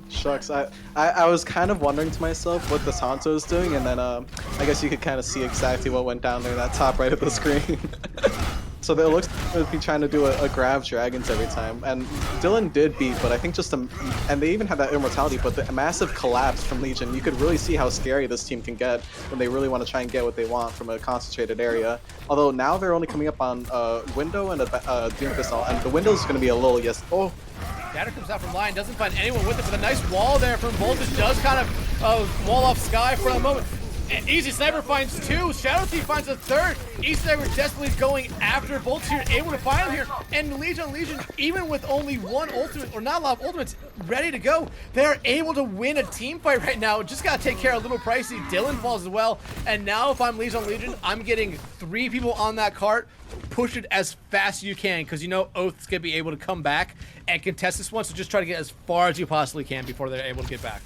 Shucks, I was kind of wondering to myself what the Santo is doing, and then I guess you could kind of see exactly what went down there, that top right of the screen. So it looks like they'd be trying to do a grab dragons every time, and Dylan did beat, but I think just and they even had that immortality, but the massive collapse from Lijiang, you could really see how scary this team can get when they really want to try and get what they want from a concentrated area. Although now they're only coming up on window and a Doomfist, and the window is going to be a little Shatter comes out from line, doesn't find anyone with it, but a nice wall there from Voltage does kind of wall off Sky for a moment. And Easy Sniper finds 2, Shadow Thief finds a 3rd. Easy Sniper desperately going after Voltage here, able to find him here. And Legion, even with only 1 ultimate, or not a lot of ultimates, ready to go, they're able to win a team fight right now. Just gotta take care of little Pricey. Dylan falls as well. And now if I'm Legion, I'm getting 3 people on that cart. Push it as fast as you can, because you know Oath's gonna be able to come back and contest this one, so just try to get as far as you possibly can before they're able to get back.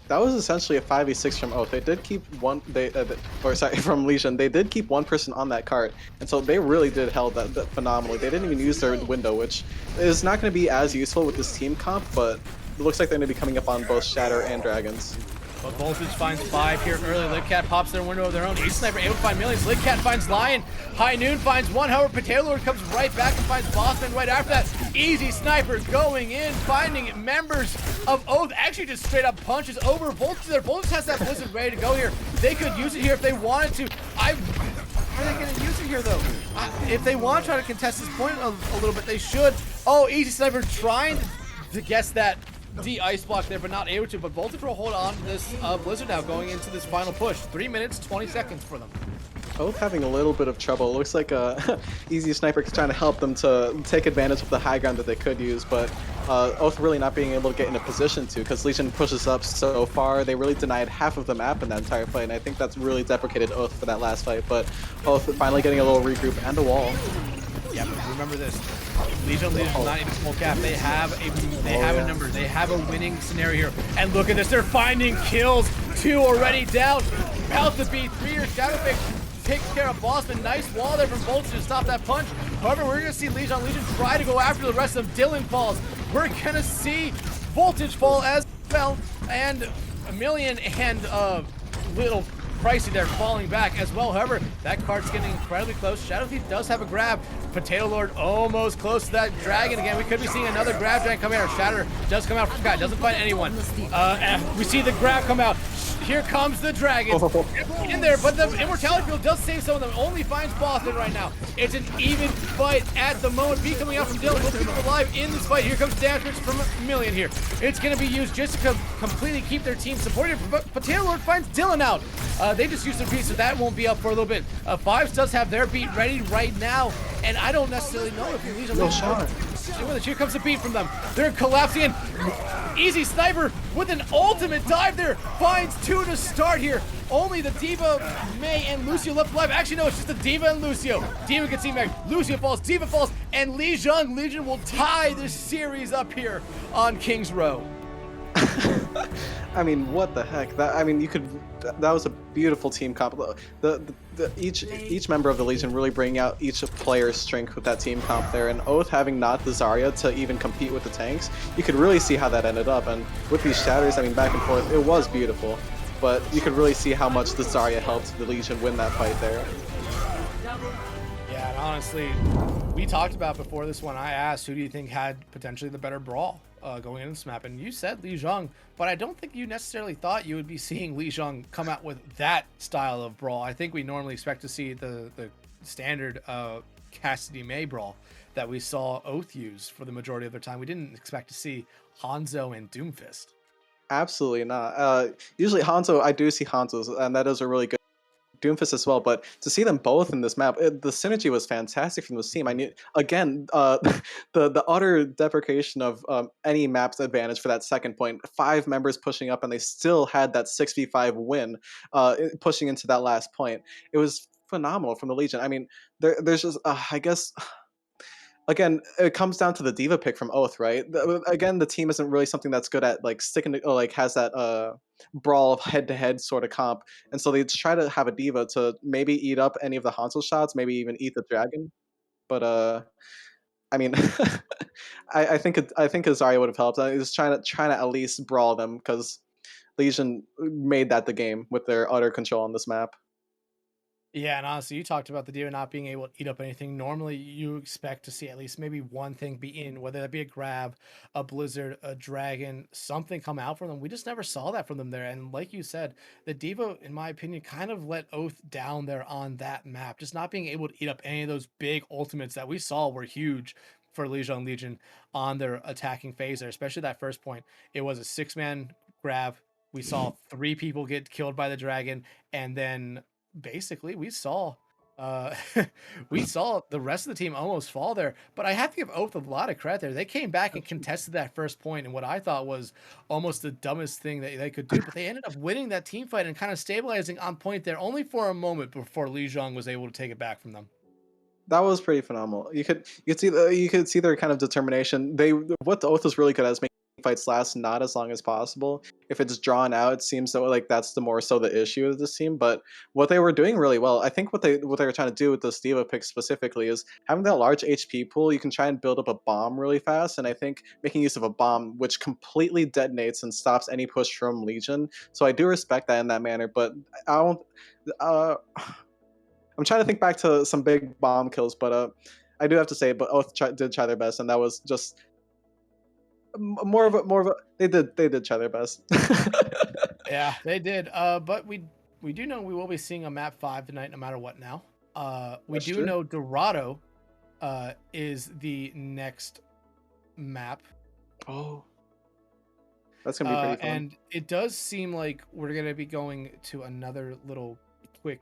That was essentially a 5v6 from Oath. They did keep from Lijiang. They did keep 1 person on that cart, and so they really did held that phenomenally. They didn't even use their window, which is not going to be as useful with this team comp, but it looks like they're going to be coming up on both Shatter and Dragons. But Voltage finds 5 here early. Litcat pops their window of their own. Easy Sniper able to find millions. Litcat finds Lion. High Noon finds 1. However, Potato comes right back and finds Bossman right after that. Easy Sniper going in, finding members of Oath. Actually just straight up punches over Voltage there. Voltage has that Blizzard ready to go here. They could use it here if they wanted to. are they going to use it here, though? If they want to try to contest this point a little bit, they should. Oh, Easy Sniper trying to guess that D-Ice block there, but not able to. But Voltage will hold on to this Blizzard now going into this final push. 3 minutes, 20 seconds for them. Both having a little bit of trouble. It looks like Easy Sniper is trying to help them to take advantage of the high ground that they could use, but Oath really not being able to get in a position to, because Lijiang pushes up so far. They really denied half of the map in that entire fight, and I think that's really deprecated Oath for that last fight, but Oath finally getting a little regroup and a wall. Yeah, but remember this. Lijiang not even full cap. They have a number. They have a winning scenario here. And look at this. They're finding kills. 2 already down. About to be 3-year Shadow Fix. Takes care of Bossman. Nice wall there from Voltage to stop that punch. However, we're going to see Lijiang try to go after the rest of them. Dylan falls. We're going to see Voltage fall as well. And a million and little Pricey there falling back as well. However, that card's getting incredibly close. Shadow Thief does have a grab. Potato Lord almost close to that dragon again. We could be seeing another grab dragon come here. Shatter does come out from Sky. Doesn't find anyone. And we see the grab come out. Here comes the dragon in there, but the Immortality Field does save some of them. Only finds Boston right now. It's an even fight at the moment. B coming out from Dylan. Both people alive in this fight. Here comes damage from a million here. It's going to be used just to completely keep their team supported. But Potato Lord finds Dylan out. They just used their beat, so that won't be up for a little bit. Fives does have their beat ready right now, and I don't necessarily know if you leave them. Here comes the beat from them. They're collapsing in. Easy Sniper with an ultimate dive there. Finds 2 to start here. Only the Diva, May, and Lucio left alive. Actually, no, it's just the Diva and Lucio. Diva gets team back. Lucio falls. Diva falls. And Lijiang will tie this series up here on King's Row. I mean, what the heck? That was a beautiful team comp. Each member of the Legion really bringing out each player's strength with that team comp there, and Oath having not the Zarya to even compete with the tanks, you could really see how that ended up. And with these shatters, I mean, back and forth, it was beautiful, but you could really see how much the Zarya helped the Legion win that fight there. Yeah, and honestly, we talked about before this one, I asked, who do you think had potentially the better brawl going into this map? And you said Lijiang, but I don't think you necessarily thought you would be seeing Lijiang come out with that style of brawl. I think we normally expect to see the standard Cassidy May brawl that we saw Oath use for the majority of their time. We didn't expect to see Hanzo and Doomfist. Absolutely not. Usually Hanzo, I do see Hanzo's, and that is a really good Doomfist as well, but to see them both in this map, the synergy was fantastic from this team. I knew, again, the utter deprecation of any map's advantage for that second point. 5 members pushing up, and they still had that 6v5 win, pushing into that last point. It was phenomenal from the Legion. I mean, there's just, I guess, again, it comes down to the Diva pick from Oath, right? Again, the team isn't really something that's good at like sticking to, like has that brawl of head-to-head sort of comp, and so they try to have a Diva to maybe eat up any of the Hansel shots, maybe even eat the dragon. But I mean, I think Zarya would have helped. I was trying to at least brawl them, because Legion made that the game with their utter control on this map. Yeah, and honestly, you talked about the Diva not being able to eat up anything. Normally, you expect to see at least maybe one thing be in, whether that be a grab, a blizzard, a dragon, something come out from them. We just never saw that from them there. And like you said, the Diva, in my opinion, kind of let Oath down there on that map. Just not being able to eat up any of those big ultimates that we saw were huge for Lijiang Legion on their attacking phase there, especially that first point. It was a 6-man grab. We saw 3 people get killed by the dragon, and then basically we saw the rest of the team almost fall there. But I have to give Oath a lot of credit there. They came back and contested that first point in what I thought was almost the dumbest thing that they could do, but they ended up winning that team fight and kind of stabilizing on point there, only for a moment before Lijiang was able to take it back from them. That was pretty phenomenal. You could see their kind of determination. What the Oath was really good at is making fights last not as long as possible. If it's drawn out, it seems that like that's the more so the issue of this team. But what they were doing really well, I think what they were trying to do with this Diva pick specifically is having that large HP pool. You can try and build up a bomb really fast, and I think making use of a bomb which completely detonates and stops any push from Legion. So I do respect that in that manner, but I don't. I'm trying to think back to some big bomb kills, but I do have to say, but Oath did try their best, and that was just more of a they did try their best. Yeah, they did. But we do know we will be seeing a map 5 tonight, no matter what now. We That's do true. know Dorado is the next map. Oh, that's gonna be pretty fun. And it does seem like we're going to be going to another little quick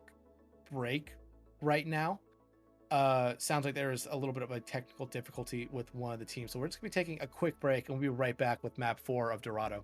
break right now. Sounds like there is a little bit of a technical difficulty with one of the teams. So we're just going to be taking a quick break and we'll be right back with map 4 of Dorado.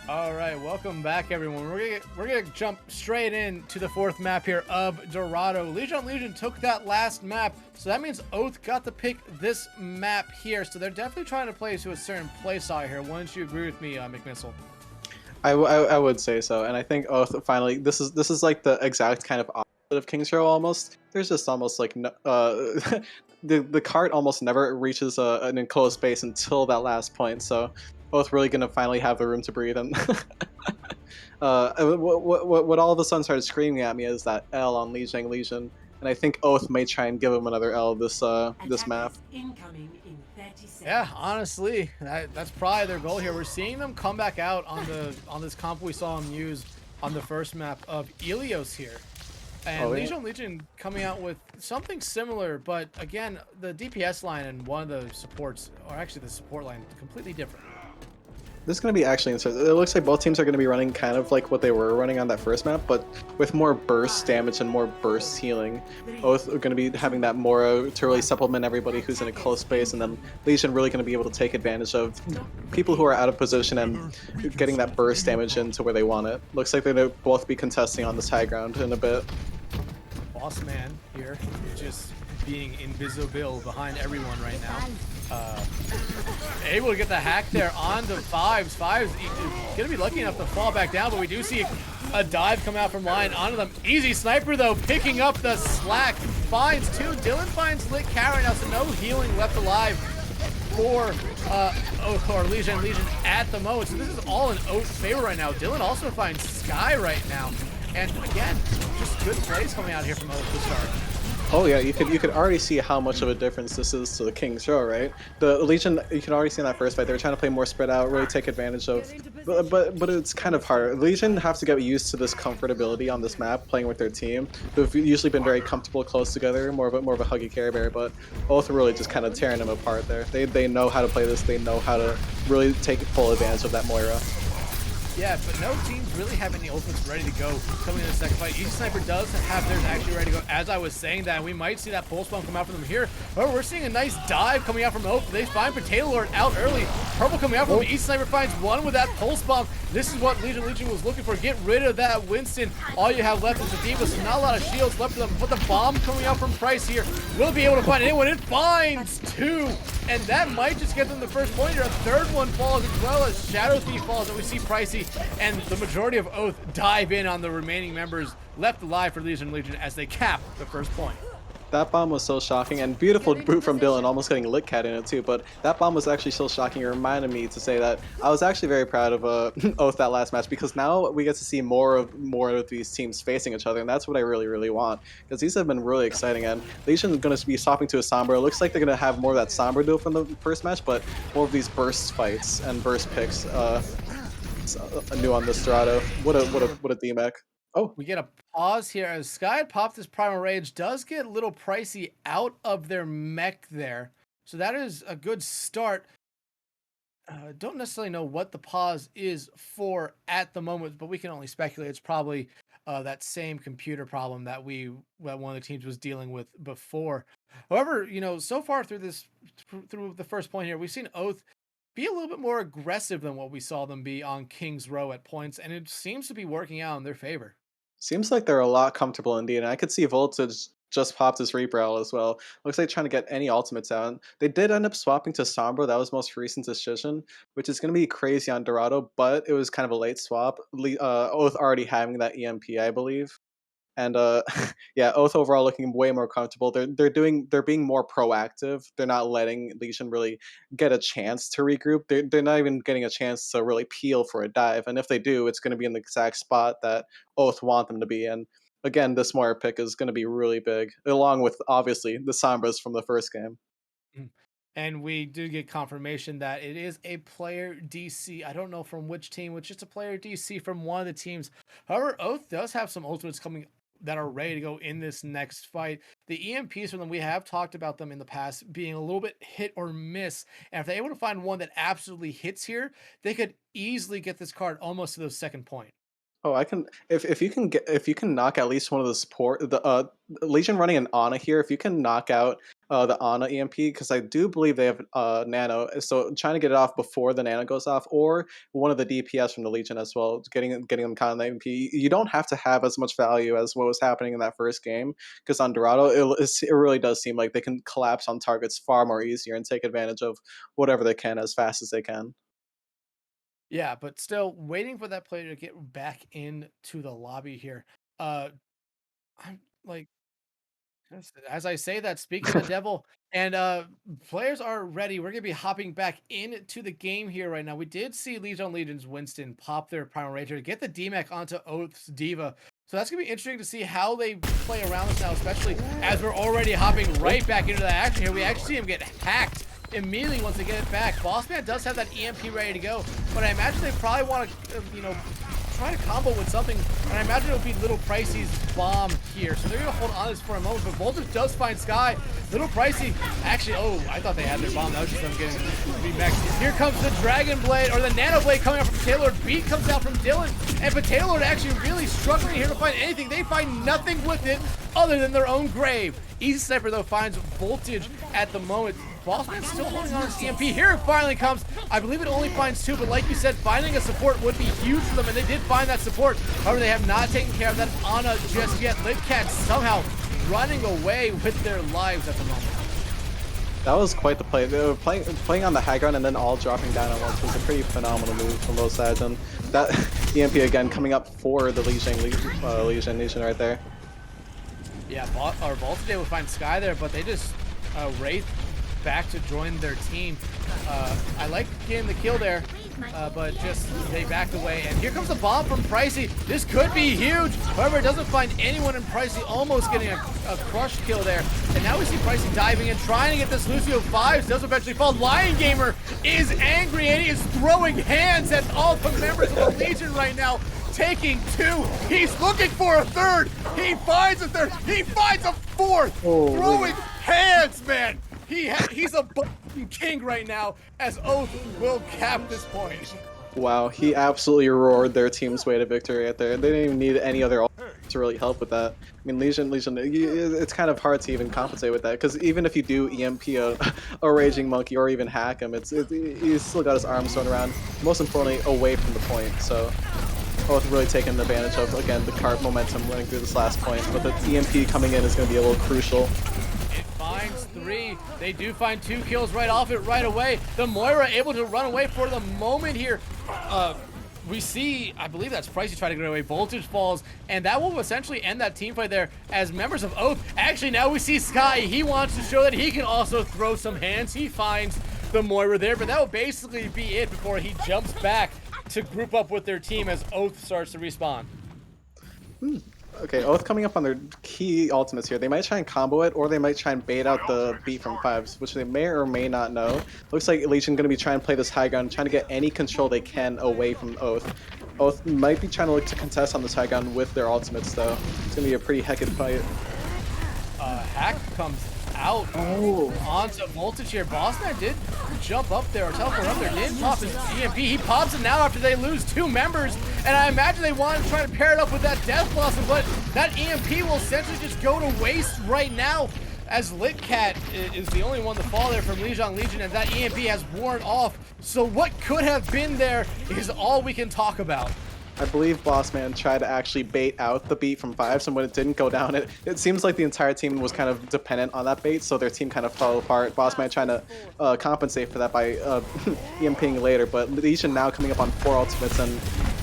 All right, welcome back, everyone. We're gonna jump straight into the fourth map here of Dorado. Lijiang took that last map, so that means Oath got to pick this map here. So they're definitely trying to play to a certain playstyle here. Wouldn't you agree with me, McMissile? I would say so, and I think Oath finally this is like the exact kind of opposite of King's Row almost. There's just almost like no, the cart almost never reaches an enclosed space until that last point. So Oath really gonna finally have the room to breathe. And what all of a sudden started screaming at me is that L on Lijiang, and I think Oath may try and give him another L this map. Yeah, honestly, that's probably their goal here. We're seeing them come back out on this comp we saw them use on the first map of Ilios here. And Lijiang coming out with something similar, but again, the DPS line and one of the supports, or actually the support line, completely different. This is going to be actually interesting. It looks like both teams are going to be running kind of like what they were running on that first map, but with more burst damage and more burst healing. Both are going to be having that Mora to really supplement everybody who's in a close space, and then Lijiang really going to be able to take advantage of people who are out of position and getting that burst damage into where they want it. Looks like they're going to both be contesting on this high ground in a bit. Boss man here, just being invisible behind everyone right now. Able to get the hack there onto Fives. Fives gonna be lucky enough to fall back down, but we do see a dive come out from line onto them. Easy sniper though, picking up the slack. Finds two. Dylan finds Lit Cat right now, so no healing left alive for Lijiang at the moment. So this is all in Oath's favor right now. Dylan also finds Sky right now, and again, just good plays coming out here from Oath to start. Oh yeah, you could already see how much of a difference this is to the King's Row, right? The Lijiang, you can already see in that first fight, they were trying to play more spread out, really take advantage of, but it's kind of hard. Lijiang have to get used to this comfortability on this map, playing with their team. They've usually been very comfortable close together, more of a huggy Care Bear, but both are really just kind of tearing them apart there. They know how to play this, they know how to really take full advantage of that Moira. Yeah, but no teams really have any ultimates ready to go coming in the second fight. Each sniper does have theirs actually ready to go. As I was saying that, we might see that pulse bomb come out from them here. However, we're seeing a nice dive coming out from Oak. They find Potato Lord out early. Purple coming out from them. Each sniper finds one with that pulse bomb. This is what Lijiang was looking for. Get rid of that Winston. All you have left is the D.Va, so not a lot of shields left for them. But the bomb coming out from Price here will be able to find anyone. It finds two. And that might just get them the first point here. A third one falls as well as Shadow Thief falls, and we see Pricey and the majority of Oath dive in on the remaining members left alive for Lijiang as they cap the first point. That bomb was so shocking, and beautiful boot from Dylan, almost getting Lit Cat in it too, but that bomb was actually so shocking. It reminded me to say that I was actually very proud of Oath that last match, because now we get to see more of these teams facing each other, and that's what I really want, because these have been really exciting. And Lijiang is going to be swapping to a Sombra. It looks like they're going to have more of that Sombra duel from the first match, but more of these burst fights and burst picks. New on this Dorado. What a D-Mac. Oh, we get a pause here as Sky popped his Primal Rage. Does get a little Pricey out of their mech there. So that is a good start. Don't necessarily know what the pause is for at the moment, but we can only speculate. It's probably that same computer problem that one of the teams was dealing with before. However, so far through the first point here, we've seen Oath be a little bit more aggressive than what we saw them be on King's Row at points, and it seems to be working out in their favor. Seems like they're a lot comfortable indeed, and I could see Voltage just popped his Reaper out as well. Looks like trying to get any ultimates out. They did end up swapping to Sombra. That was most recent decision, which is going to be crazy on Dorado, but it was kind of a late swap. Oath already having that EMP, I believe. And yeah, Oath overall looking way more comfortable. They're being more proactive. They're not letting Lijiang really get a chance to regroup. They're not even getting a chance to really peel for a dive. And if they do, it's going to be in the exact spot that Oath want them to be in. Again, this Moira pick is going to be really big, along with obviously the Sombras from the first game. And we do get confirmation that it is a player DC. I don't know from which team, which is a player DC from one of the teams. However, Oath does have some ultimates coming that are ready to go in this next fight. The EMPs from them, we have talked about them in the past being a little bit hit or miss. And if they're able to find one that absolutely hits here, they could easily get this card almost to the second point. Oh, I can if you can knock at least one of the support Lijiang running an Ana here. If you can knock out the Ana EMP, because I do believe they have Nano, so trying to get it off before the Nano goes off, or one of the DPS from the Lijiang as well, getting them caught on the EMP. You don't have to have as much value as what was happening in that first game, because on Dorado it really does seem like they can collapse on targets far more easier and take advantage of whatever they can as fast as they can. Yeah, but still waiting for that player to get back into the lobby here. I'm like, as I say that, speaking of the devil, and players are ready. We're gonna be hopping back into the game here right now. We did see Legion's Winston pop their Primal Rager to get the DMAC onto Oath's D.Va. So that's gonna be interesting to see how they play around this now, especially as we're already hopping right back into the action here. We actually see him get hacked immediately once they get it back. Bossman does have that EMP ready to go, but I imagine they probably want to, trying to combo with something, and I imagine it would be Little Pricey's bomb here. So they're gonna hold on to this for a moment, but Voltage does find Sky. Little Pricey, actually, oh, I thought they had their bomb. That was just them getting remixed. Here comes the Dragon Blade, or the Nano Blade coming out from Taylor. Beat comes out from Dylan, and Taylor actually really struggling here to find anything. They find nothing with it other than their own grave. Easy Sniper, though, finds Voltage at the moment. Bossman's still holding on to his EMP. Here it finally comes. I believe it only finds 2, but like you said, finding a support would be huge for them, and they did find that support. However, they have not taken care of that Ana just yet. Lidcat somehow running away with their lives at the moment. That was quite the play. They were playing on the high ground and then all dropping down at once. Was a pretty phenomenal move from both sides, and that EMP again coming up for the Lijiang right there. Yeah, our Voltage would find Sky there, but they just Wraith back to join their team. I like getting the kill there, but just they backed away. And here comes the bomb from Pricey. This could be huge. However, it doesn't find anyone, and Pricey almost getting a crush kill there. And now we see Pricey diving in, trying to get this Lucio 5s. Does eventually fall. Lion Gamer is angry, and he is throwing hands at all the members of the Legion right now. Taking 2. He's looking for a 3rd. He finds a 3rd. He finds a 4th. Oh, throwing hands, man. He's a king right now, as Oath will cap this point. Wow, he absolutely roared their team's way to victory right there. They didn't even need any other to really help with that. I mean, Legion, it's kind of hard to even compensate with that, because even if you do EMP a Raging Monkey or even hack him, he's still got his arms thrown around, most importantly, away from the point. So Oath really taking advantage of, again, the cart momentum running through this last point, but the EMP coming in is going to be a little crucial. Finds 3. They do find 2 kills right off it right away. The Moira able to run away for the moment here. We see, I believe that's Pricey trying to get away. Voltage falls, and that will essentially end that team fight there as members of Oath. Actually, now we see Sky. He wants to show that he can also throw some hands. He finds the Moira there, but that will basically be it before he jumps back to group up with their team as Oath starts to respawn. Okay, Oath coming up on their key ultimates here. They might try and combo it, or they might try and bait out the beat from 5s, which they may or may not know. Looks like Legion going to be trying to play this high ground, trying to get any control they can away from Oath. Oath might be trying to look to contest on this high ground with their ultimates, though. It's going to be a pretty hectic fight. Hack comes out onto Voltage here. Bossman did jump up there, or teleport up there, did pop his EMP. He pops it now after they lose 2 members, and I imagine they want to try to pair it up with that Death Blossom, but that EMP will essentially just go to waste right now, as Litcat is the only one to fall there from Lijiang Legion, and that EMP has worn off. So what could have been there is all we can talk about. I believe Bossman tried to actually bait out the beat from 5s, and when it didn't go down, it seems like the entire team was kind of dependent on that bait, so their team kind of fell apart. Bossman trying to compensate for that by EMPing later, but Legion now coming up on 4 ultimates, and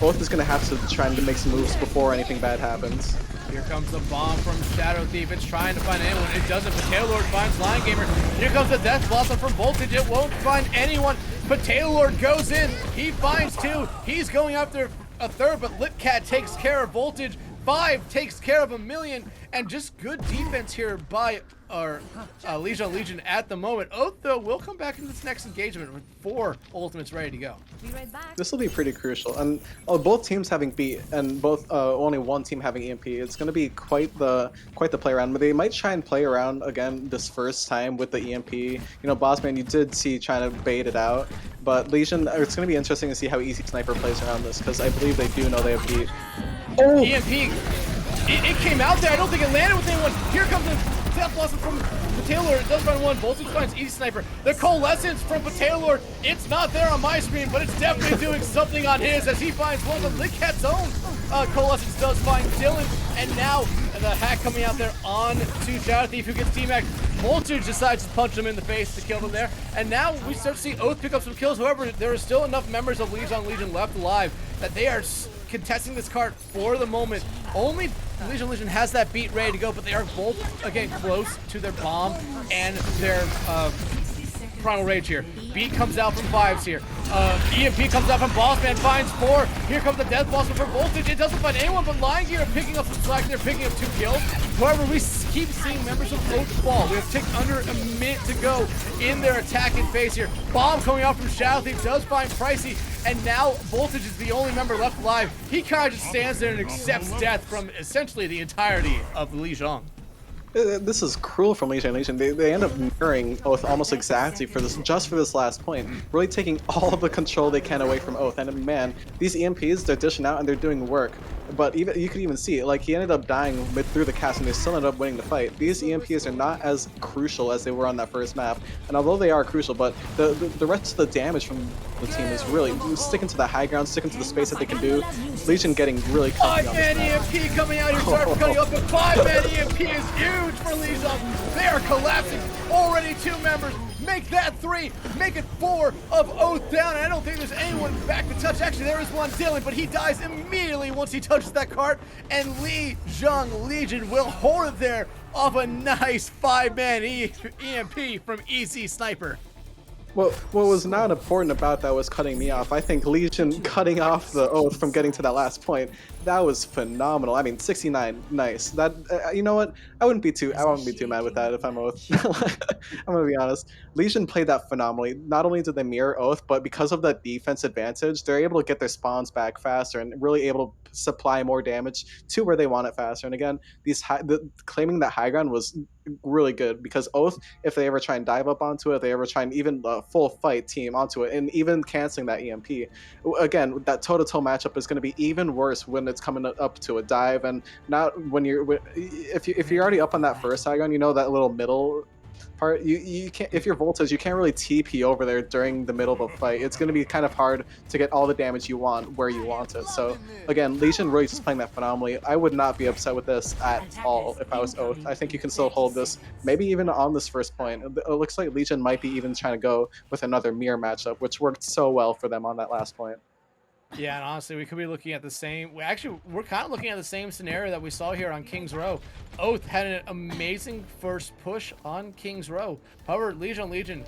Oath is going to have to try and make some moves before anything bad happens. Here comes the bomb from Shadow Thief. It's trying to find anyone. It doesn't. Potato Lord finds Lion Gamer. Here comes the Death Blossom from Voltage. It won't find anyone. Potato Lord goes in. He finds 2. He's going after a 3rd, but Litcat takes care of Voltage. 5 takes care of a million, and just good defense here by our Lijiang Legion at the moment. Oath, though, will come back in this next engagement with 4 ultimates ready to go. Be right back. This will be pretty crucial, and both teams having beat and both only one team having EMP, it's going to be quite the play around. But they might try and play around again this first time with the EMP. You know, Bossman, you did see trying to bait it out, but Legion, it's going to be interesting to see how Easy Sniper plays around this, because I believe they do know they have beat. Oh! EMP, it came out there. I don't think it landed with anyone. Here comes the Death Blossom from Potato Lord. It does find 1. Voltage finds Easy Sniper. The Coalescence from Potato Lord. It's not there on my screen, but it's definitely doing something on his as he finds one of the Litcat's own. Coalescence does find Dylan, and now the hack coming out there on to Shadow Thief, who gets T-Mac. Voltage decides to punch him in the face to kill them there, and now we start to see Oath pick up some kills. However, there are still enough members of Lijiang Legion left alive that they are contesting this cart for the moment. Only Lijiang Legion has that beat ready to go, but they are both, again, close to their bomb and their Primal Rage here. Beat comes out from 5s here. EMP comes out from Bossman, finds 4. Here comes the Death Blossom for Voltage. It doesn't find anyone, but Lion Gear picking up some slack. They're picking up 2 kills. However, we keep seeing members of Oath fall. We have ticked under a minute to go in their attacking phase here. Bomb coming out from Shadow Thief does find Pricey, and now Voltage is the only member left alive. He kind of just stands there and accepts death from essentially the entirety of Lijiang. This is cruel from Lijiang. They end up mirroring Oath almost exactly for this, just for this last point, really taking all of the control they can away from Oath. And man, these EMPs, they're dishing out and they're doing work. But even you could even see it, like he ended up dying through the cast and they still ended up winning the fight. These EMPs are not as crucial as they were on that first map, and although they are crucial, but the rest of the damage from the team is really sticking to the high ground, sticking to the space that they can do. Legion getting really comfy on this map. 5-man EMP coming out here, start cutting up, but 5-man EMP is huge for Lijiang. They are collapsing. Already 2 members. Make that 3. Make it 4 of Oath down. And I don't think there's anyone back to touch. Actually, there is one, Dylan, but he dies immediately once he touches that cart. And Lijiang Legion will hold it there off a nice 5-man EMP from Easy Sniper. What was not important about that was cutting me off. I think Legion cutting off the Oath from getting to that last point, that was phenomenal. I mean, 69, nice. That you know what? I wouldn't be too mad with that if I'm Oath. I'm gonna be honest. Legion played that phenomenally. Not only did they mirror Oath, but because of that defense advantage, they're able to get their spawns back faster and really able to supply more damage to where they want it faster. And again, claiming that high ground was really good because Oath, if they ever try and dive up onto it, if they ever try and even full fight team onto it, and even canceling that EMP, again, that toe-to-toe matchup is going to be even worse when it's coming up to a dive, and not when if you're already up on that first high ground, you know that little middle part, you can't, if you're Voltage, you can't really TP over there during the middle of a fight. It's going to be kind of hard to get all the damage you want where you want it. So again, Lijiang really just playing that phenomenally. I would not be upset with this at all if I was Oath. I think you can still hold this, maybe even on this first point. It looks like Lijiang might be even trying to go with another mirror matchup, which worked so well for them on that last point. Yeah, and honestly, we could be looking at the same. We're kind of looking at the same scenario that we saw here on King's Row. Oath had an amazing first push on King's Row. However, Legion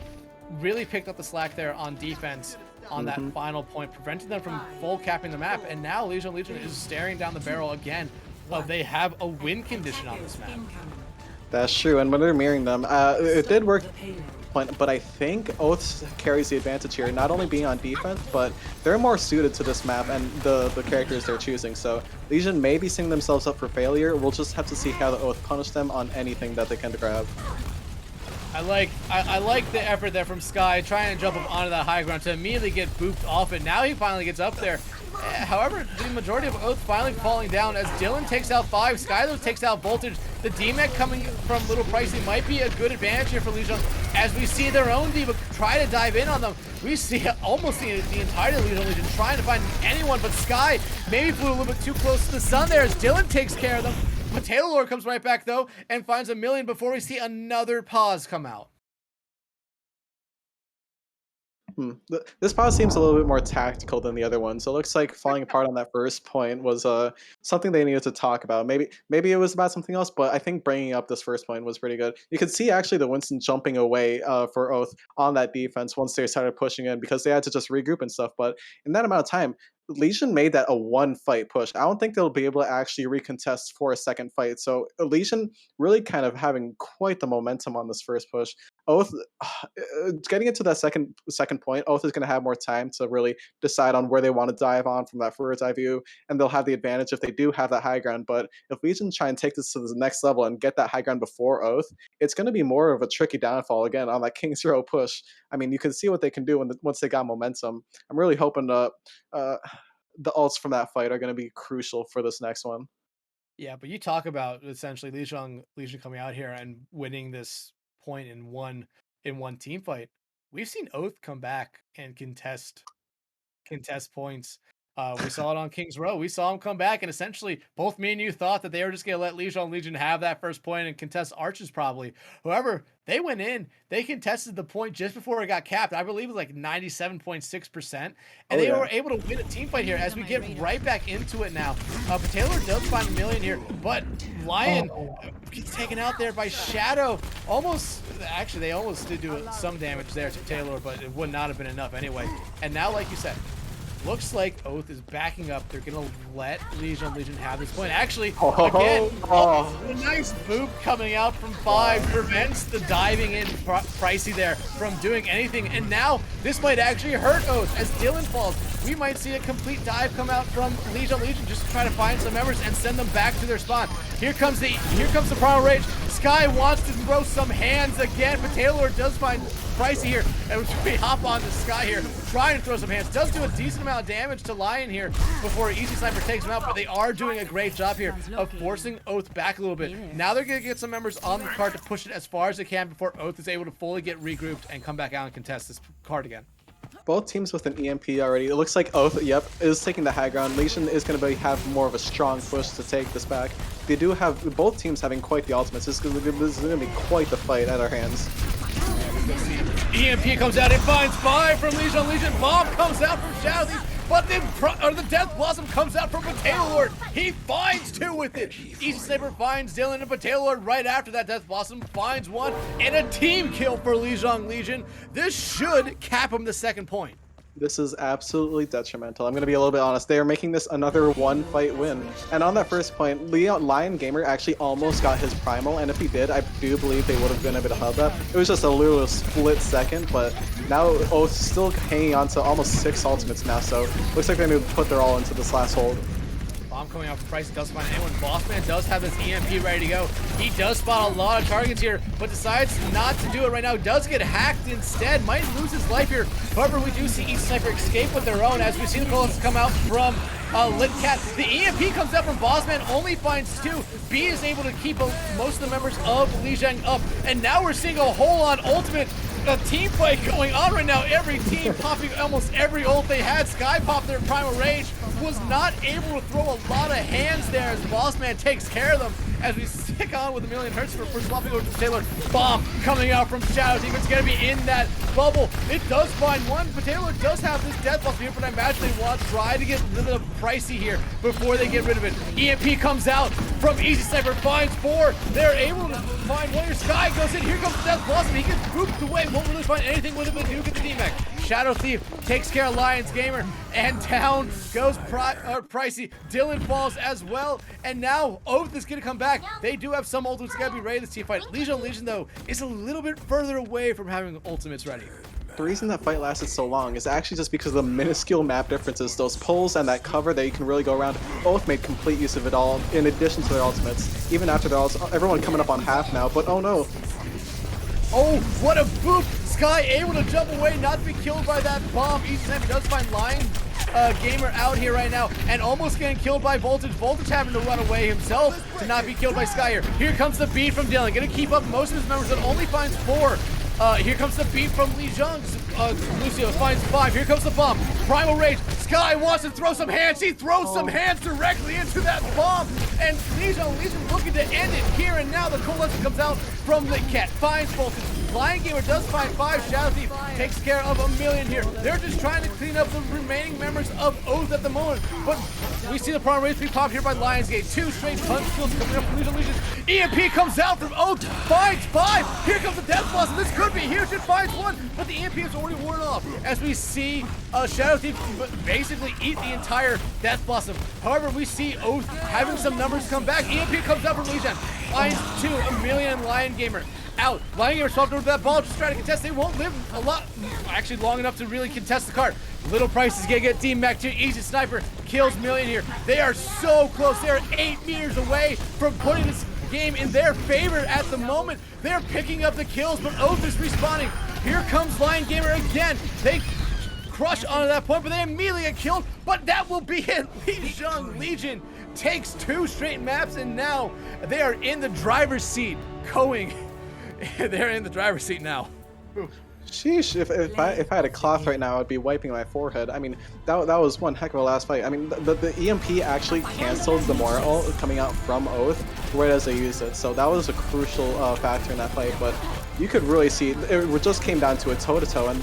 really picked up the slack there on defense on that final point, preventing them from full capping the map. And now Legion is staring down the barrel again. Well, they have a win condition on this map. That's true, and when they're mirroring them, it did work. But I think Oath carries the advantage here, not only being on defense, but they're more suited to this map and the characters they're choosing. So Legion may be setting themselves up for failure. We'll just have to see how the Oath punish them on anything that they can grab. I like the effort there from Sky, trying to jump up onto that high ground to immediately get booped off it. Now he finally gets up there. However, the majority of Oath finally falling down as Dylan takes out 5, Skyler takes out Voltage. The D-Mech coming from Little Pricey might be a good advantage here for Lijiang as we see their own D.Va try to dive in on them. We see almost the entirety of Legion trying to find anyone, but Sky maybe flew a little bit too close to the sun there as Dylan takes care of them. But Taylor comes right back though and finds a million before we see another pause come out. This pause seems a little bit more tactical than the other one, so it looks like falling apart on that first point was something they needed to talk about. Maybe it was about something else, but I think bringing up this first point was pretty good. You could see actually the Winston jumping away for Oath on that defense once they started pushing in because they had to just regroup and stuff, but in that amount of time, Legion made that a 1-fight push. I don't think they'll be able to actually recontest for a second fight. So Legion really kind of having quite the momentum on this first push. Oath getting into that second point, Oath is going to have more time to really decide on where they want to dive on from that bird's eye view, and they'll have the advantage if they do have that high ground. But if Legion try and take this to the next level and get that high ground before Oath, it's going to be more of a tricky downfall again on that King's Row push. I mean, you can see what they can do once they got momentum. I'm really hoping the ults from that fight are going to be crucial for this next one. Yeah, but you talk about essentially Legion coming out here and winning this point in one team fight. We've seen Oath come back and contest points. We saw it on King's Row. We saw him come back, and essentially both me and you thought that they were just going to let Legion have that first point and contest Arches probably. However, they went in, they contested the point just before it got capped. I believe it was like 97.6%, and they were able to win a team fight here as we get right back into it now. But Taylor does find a million here, but Lion gets taken out there by Shadow. Actually, they almost did do some damage there to Taylor, but it would not have been enough anyway. And now, like you said, Looks like Oath is backing up. They're gonna let Lijiang have this point. Actually, again, a nice boop coming out from 5 prevents the diving in Pricey there from doing anything. And now this might actually hurt Oath as Dylan falls. We might see a complete dive come out from Lijiang just to try to find some members and send them back to their spot. Here comes the Primal Rage. Sky wants to throw some hands again, but Taylor does find Pricey here, and we hop on the Sky here, trying to throw some hands. Does do a decent amount of damage to Lion here before Easy Sniper takes him out, but they are doing a great job here of forcing Oath back a little bit. Now they're gonna get some members on the card to push it as far as they can before Oath is able to fully get regrouped and come back out and contest this card again. Both teams with an EMP already. It looks like Oath, is taking the high ground. Lijiang is going to have more of a strong push to take this back. They do have both teams having quite the ultimates. This is going to be quite the fight at our hands. EMP comes out, it finds 5 from Lijiang. Bomb comes out from Shadow Thief, but the Death Blossom comes out from Potato Lord. He finds 2 with it. Easy Sniper finds Dylan, and Potato Lord right after that Death Blossom finds 1, and a team kill for Lijiang. This should cap him the second point. This is absolutely detrimental. I'm going to be a little bit honest. They are making this another one-fight win. And on that first point, Lion Gamer actually almost got his primal, and if he did, I do believe they would have been able to hub that. It was just a little split second, but now Oath's still hanging on to almost 6 ultimates now, so looks like they're going to put their all into this last hold. Bomb coming out from Price, doesn't find anyone. Bossman does have his EMP ready to go. He does spot a lot of targets here, but decides not to do it right now. Does get hacked instead, might lose his life here. However, we do see Easy Sniper escape with their own as we see the bullets come out from Litcat. The EMP comes out from Bossman, only finds 2. B is able to keep most of the members of Lijiang up, and now we're seeing a whole-on ultimate team fight going on right now. Every team popping almost every ult they had. Sky popped their Primal Rage, was not able to throw a lot of hands there as Bossman takes care of them as we stick on with a million hertz for swapping over to Taylor. Bomb coming out from Shadow Thief. It's going to be in that bubble. It does find 1, but Taylor does have this Death Blossom here, but I imagine they want to try to get rid of Pricey here before they get rid of it. EMP comes out from Easy Sniper, finds 4. They're able to find 1 here. Sky goes in. Here comes the Death Blossom. He gets grouped away. Won't really find anything with it, but do get the D-Mac. Shadow Thief takes care of Lions Gamer, and down goes Pricey. Dylan falls as well, and now Oath is going to come back. They do have some ultimates got to be ready this team fight. Lijiang, though, is a little bit further away from having ultimates ready. The reason that fight lasted so long is actually just because of the minuscule map differences. Those pulls and that cover that you can really go around, Oath made complete use of it all, in addition to their ultimates. Even after their ultimates, everyone coming up on half now, but oh no. Oh, what a boop! Sky able to jump away, not to be killed by that bomb. Easy Sniper does find Lion Gamer out here right now, and almost getting killed by Voltage. Voltage having to run away himself to not be killed by Sky here. Here comes the beat from Dylan, gonna keep up most of his members, but only finds 4. Here comes the beat from Lijiang. Lucio finds 5. Here comes the bomb. Primal Rage. Sky wants to throw some hands. He throws some hands directly into that bomb. And Lijiang looking to end it here and now. The coalescence comes out from Litcat. Finds Voltage. Lion Gamer does find 5. Shadow Thief takes care of a million here. They're just trying to clean up the remaining members of Oath at the moment. But we see the Primal Rage be popped here by Lionsgate. 2 straight punch skills coming up from Lijiang. EMP comes out from Oath. Finds 5. Here comes the Death Blossom. This could be huge. It finds 1, but the EMP is already worn off as we see Shadow Thief basically eat the entire Death Blossom. However, we see Oath having some numbers come back. EMP comes out from Lijiang. Finds 2, a million. Lion Gamer out. Lion Gamer swapped over that ball, just trying to contest. They won't live a lot, actually long enough to really contest the card. Little Price is gonna get D-Mac to Easy Sniper. Kills Million here. They are so close. They are 8 meters away from putting this game in their favor at the moment. They're picking up the kills, but Oath is respawning. Here comes Lion Gamer again. They crush onto that point, but they immediately get killed. But that will be it. Lijiang takes 2 straight maps, and now they are in the driver's seat, going. They're in the driver's seat now. Sheesh, if I had a cloth right now, I'd be wiping my forehead. I mean, that was one heck of a last fight. I mean, the EMP actually canceled the Mora ult coming out from Oath right as they used it, so that was a crucial factor in that fight. But you could really see it just came down to a toe-to-toe, and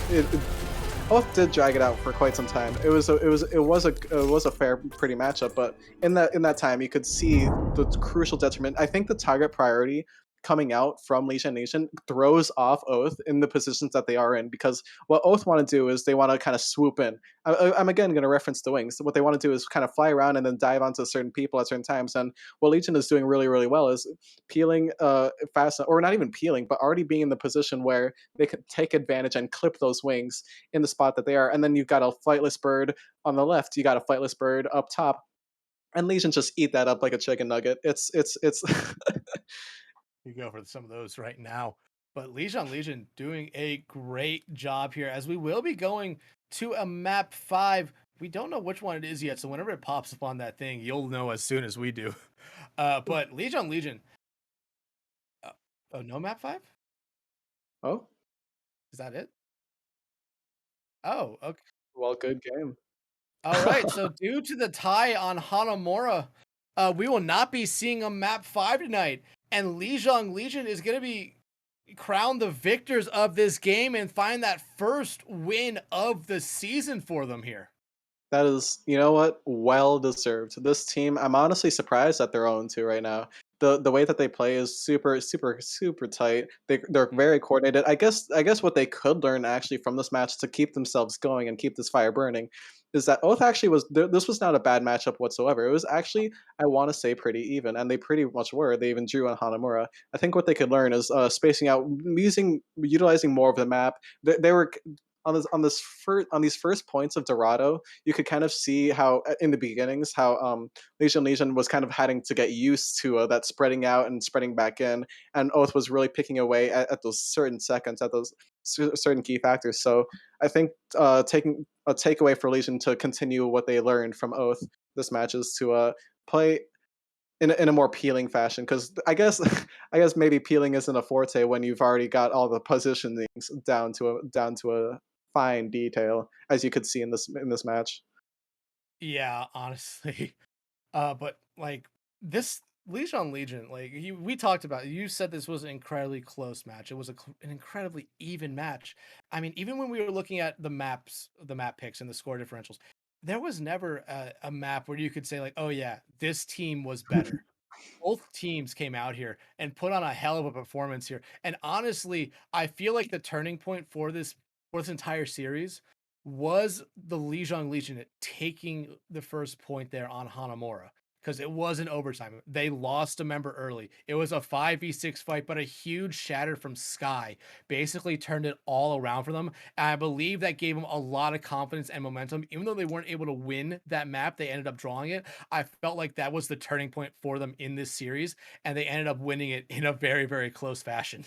Oath did drag it out for quite some time. It was a fair, pretty matchup, but in that time you could see the crucial detriment. I think the target priority coming out from Lijiang Nation throws off Oath in the positions that they are in, because what Oath want to do is they want to kind of swoop in. I'm again going to reference the wings. What they want to do is kind of fly around and then dive onto certain people at certain times. And what Legion is doing really, really well is peeling fast, or not even peeling, but already being in the position where they can take advantage and clip those wings in the spot that they are. And then you've got a flightless bird on the left, you got a flightless bird up top, and Legion just eat that up like a chicken nugget. It's You go for some of those right now. But Lijiang doing a great job here, as we will be going to a map 5. We don't know which one it is yet, so whenever it pops up on that thing, you'll know as soon as we do. But Lijiang, oh, no map 5? oh Is that it? Oh, okay. well, good game. All right, so due to the tie on Hanamura, we will not be seeing a map 5 tonight, and Lijiang Legion is going to be crowned the victors of this game and find that first win of the season for them here. That is, you know what, well deserved. This team, I'm honestly surprised that they're 0-2 right now. The way that they play is super tight. They're very coordinated. I guess what they could learn actually from this match to keep themselves going and keep this fire burning is that Oath actually was this was not a bad matchup whatsoever. It was actually, I want to say, pretty even, and they pretty much were. They even drew on Hanamura. I think what they could learn is spacing out, utilizing more of the map. They were on these first points of Dorado, you could kind of see how in the beginnings how Legion was kind of having to get used to that spreading out and spreading back in, and Oath was really picking away at those certain seconds, at those certain key factors. So I think taking a takeaway for Legion to continue what they learned from Oath this match is to play in a more peeling fashion, because I guess maybe peeling isn't a forte when you've already got all the positionings down to a fine detail, as you could see in this match. Yeah, honestly. But like this Legion, like we talked about, you said this was an incredibly close match. It was an incredibly even match. I mean, even when we were looking at the map picks and the score differentials, there was never a map where you could say like, oh yeah, this team was better. Both teams came out here and put on a hell of a performance here. And honestly, I feel like the turning point for this entire series was the Lijiang Legion taking the first point there on Hanamura, because it was in overtime. They lost a member early. It was a 5v6 fight, but a huge shatter from Sky basically turned it all around for them. And I believe that gave them a lot of confidence and momentum. Even though they weren't able to win that map, they ended up drawing it. I felt like that was the turning point for them in this series, and they ended up winning it in a very, very close fashion.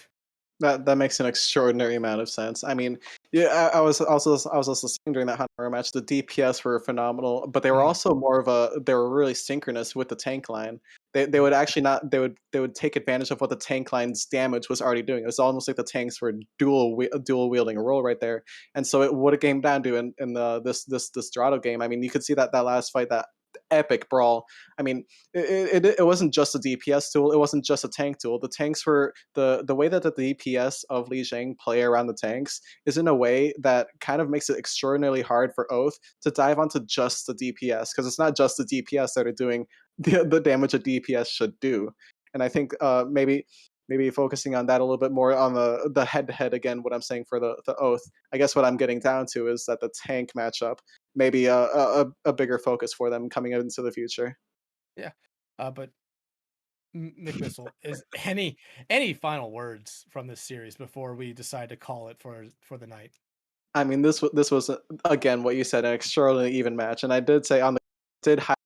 That makes an extraordinary amount of sense. I mean, yeah, I was also saying during that Hanamura match, the DPS were phenomenal, but they were Mm. also they were really synchronous with the tank line. They would actually not they would take advantage of what the tank line's damage was already doing. It was almost like the tanks were dual wielding a role right there, and so it would have came down to in this Dorado game. I mean, you could see that last fight, that epic brawl. I mean, it wasn't just a DPS tool. It wasn't just a tank tool. The tanks were the way that the DPS of Lijiang play around the tanks is in a way that kind of makes it extraordinarily hard for Oath to dive onto just the DPS, because it's not just the DPS that are doing the damage a DPS should do. And I think maybe focusing on that a little bit more on the head to head again. What I'm saying for the Oath, I guess what I'm getting down to is that the tank matchup maybe a bigger focus for them coming into the future. Yeah. But McMissile, is any final words from this series before we decide to call it for the night? I mean, this was again what you said, an extraordinarily even match, and I did say on the did highlight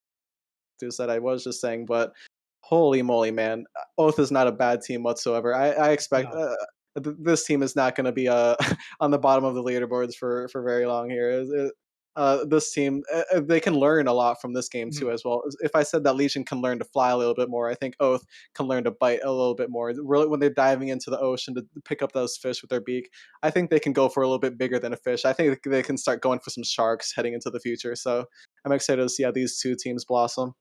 that I was just saying, but holy moly, man, Oath is not a bad team whatsoever. I expect No. this team is not going to be on the bottom of the leaderboards for very long here. This team, they can learn a lot from this game too Mhm. as well. If I said that Legion can learn to fly a little bit more, I think Oath can learn to bite a little bit more. Really, when they're diving into the ocean to pick up those fish with their beak, I think they can go for a little bit bigger than a fish. I think they can start going for some sharks heading into the future. So I'm excited to see how these two teams blossom.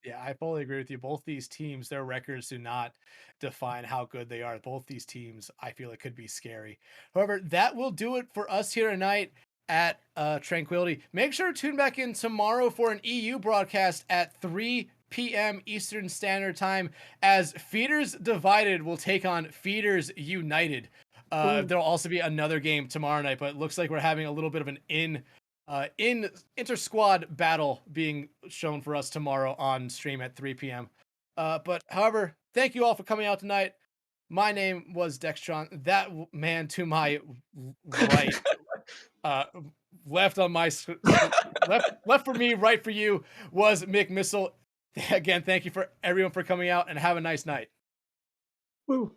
Yeah, I fully agree with you. Both these teams, their records do not define how good they are. Both these teams, I feel it could be scary. However, that will do it for us here tonight at Tranquility. Make sure to tune back in tomorrow for an EU broadcast at 3 p.m. Eastern Standard Time, as Feeders Divided will take on Feeders United. There'll also be another game tomorrow night, but it looks like we're having a little bit of an inter-squad battle being shown for us tomorrow on stream at 3 p.m. But however, thank you all for coming out tonight. My name was Dextron. That man to my right, left on my left for me, right for you, was Mick Missile. Again, thank you for everyone for coming out, and have a nice night. Woo.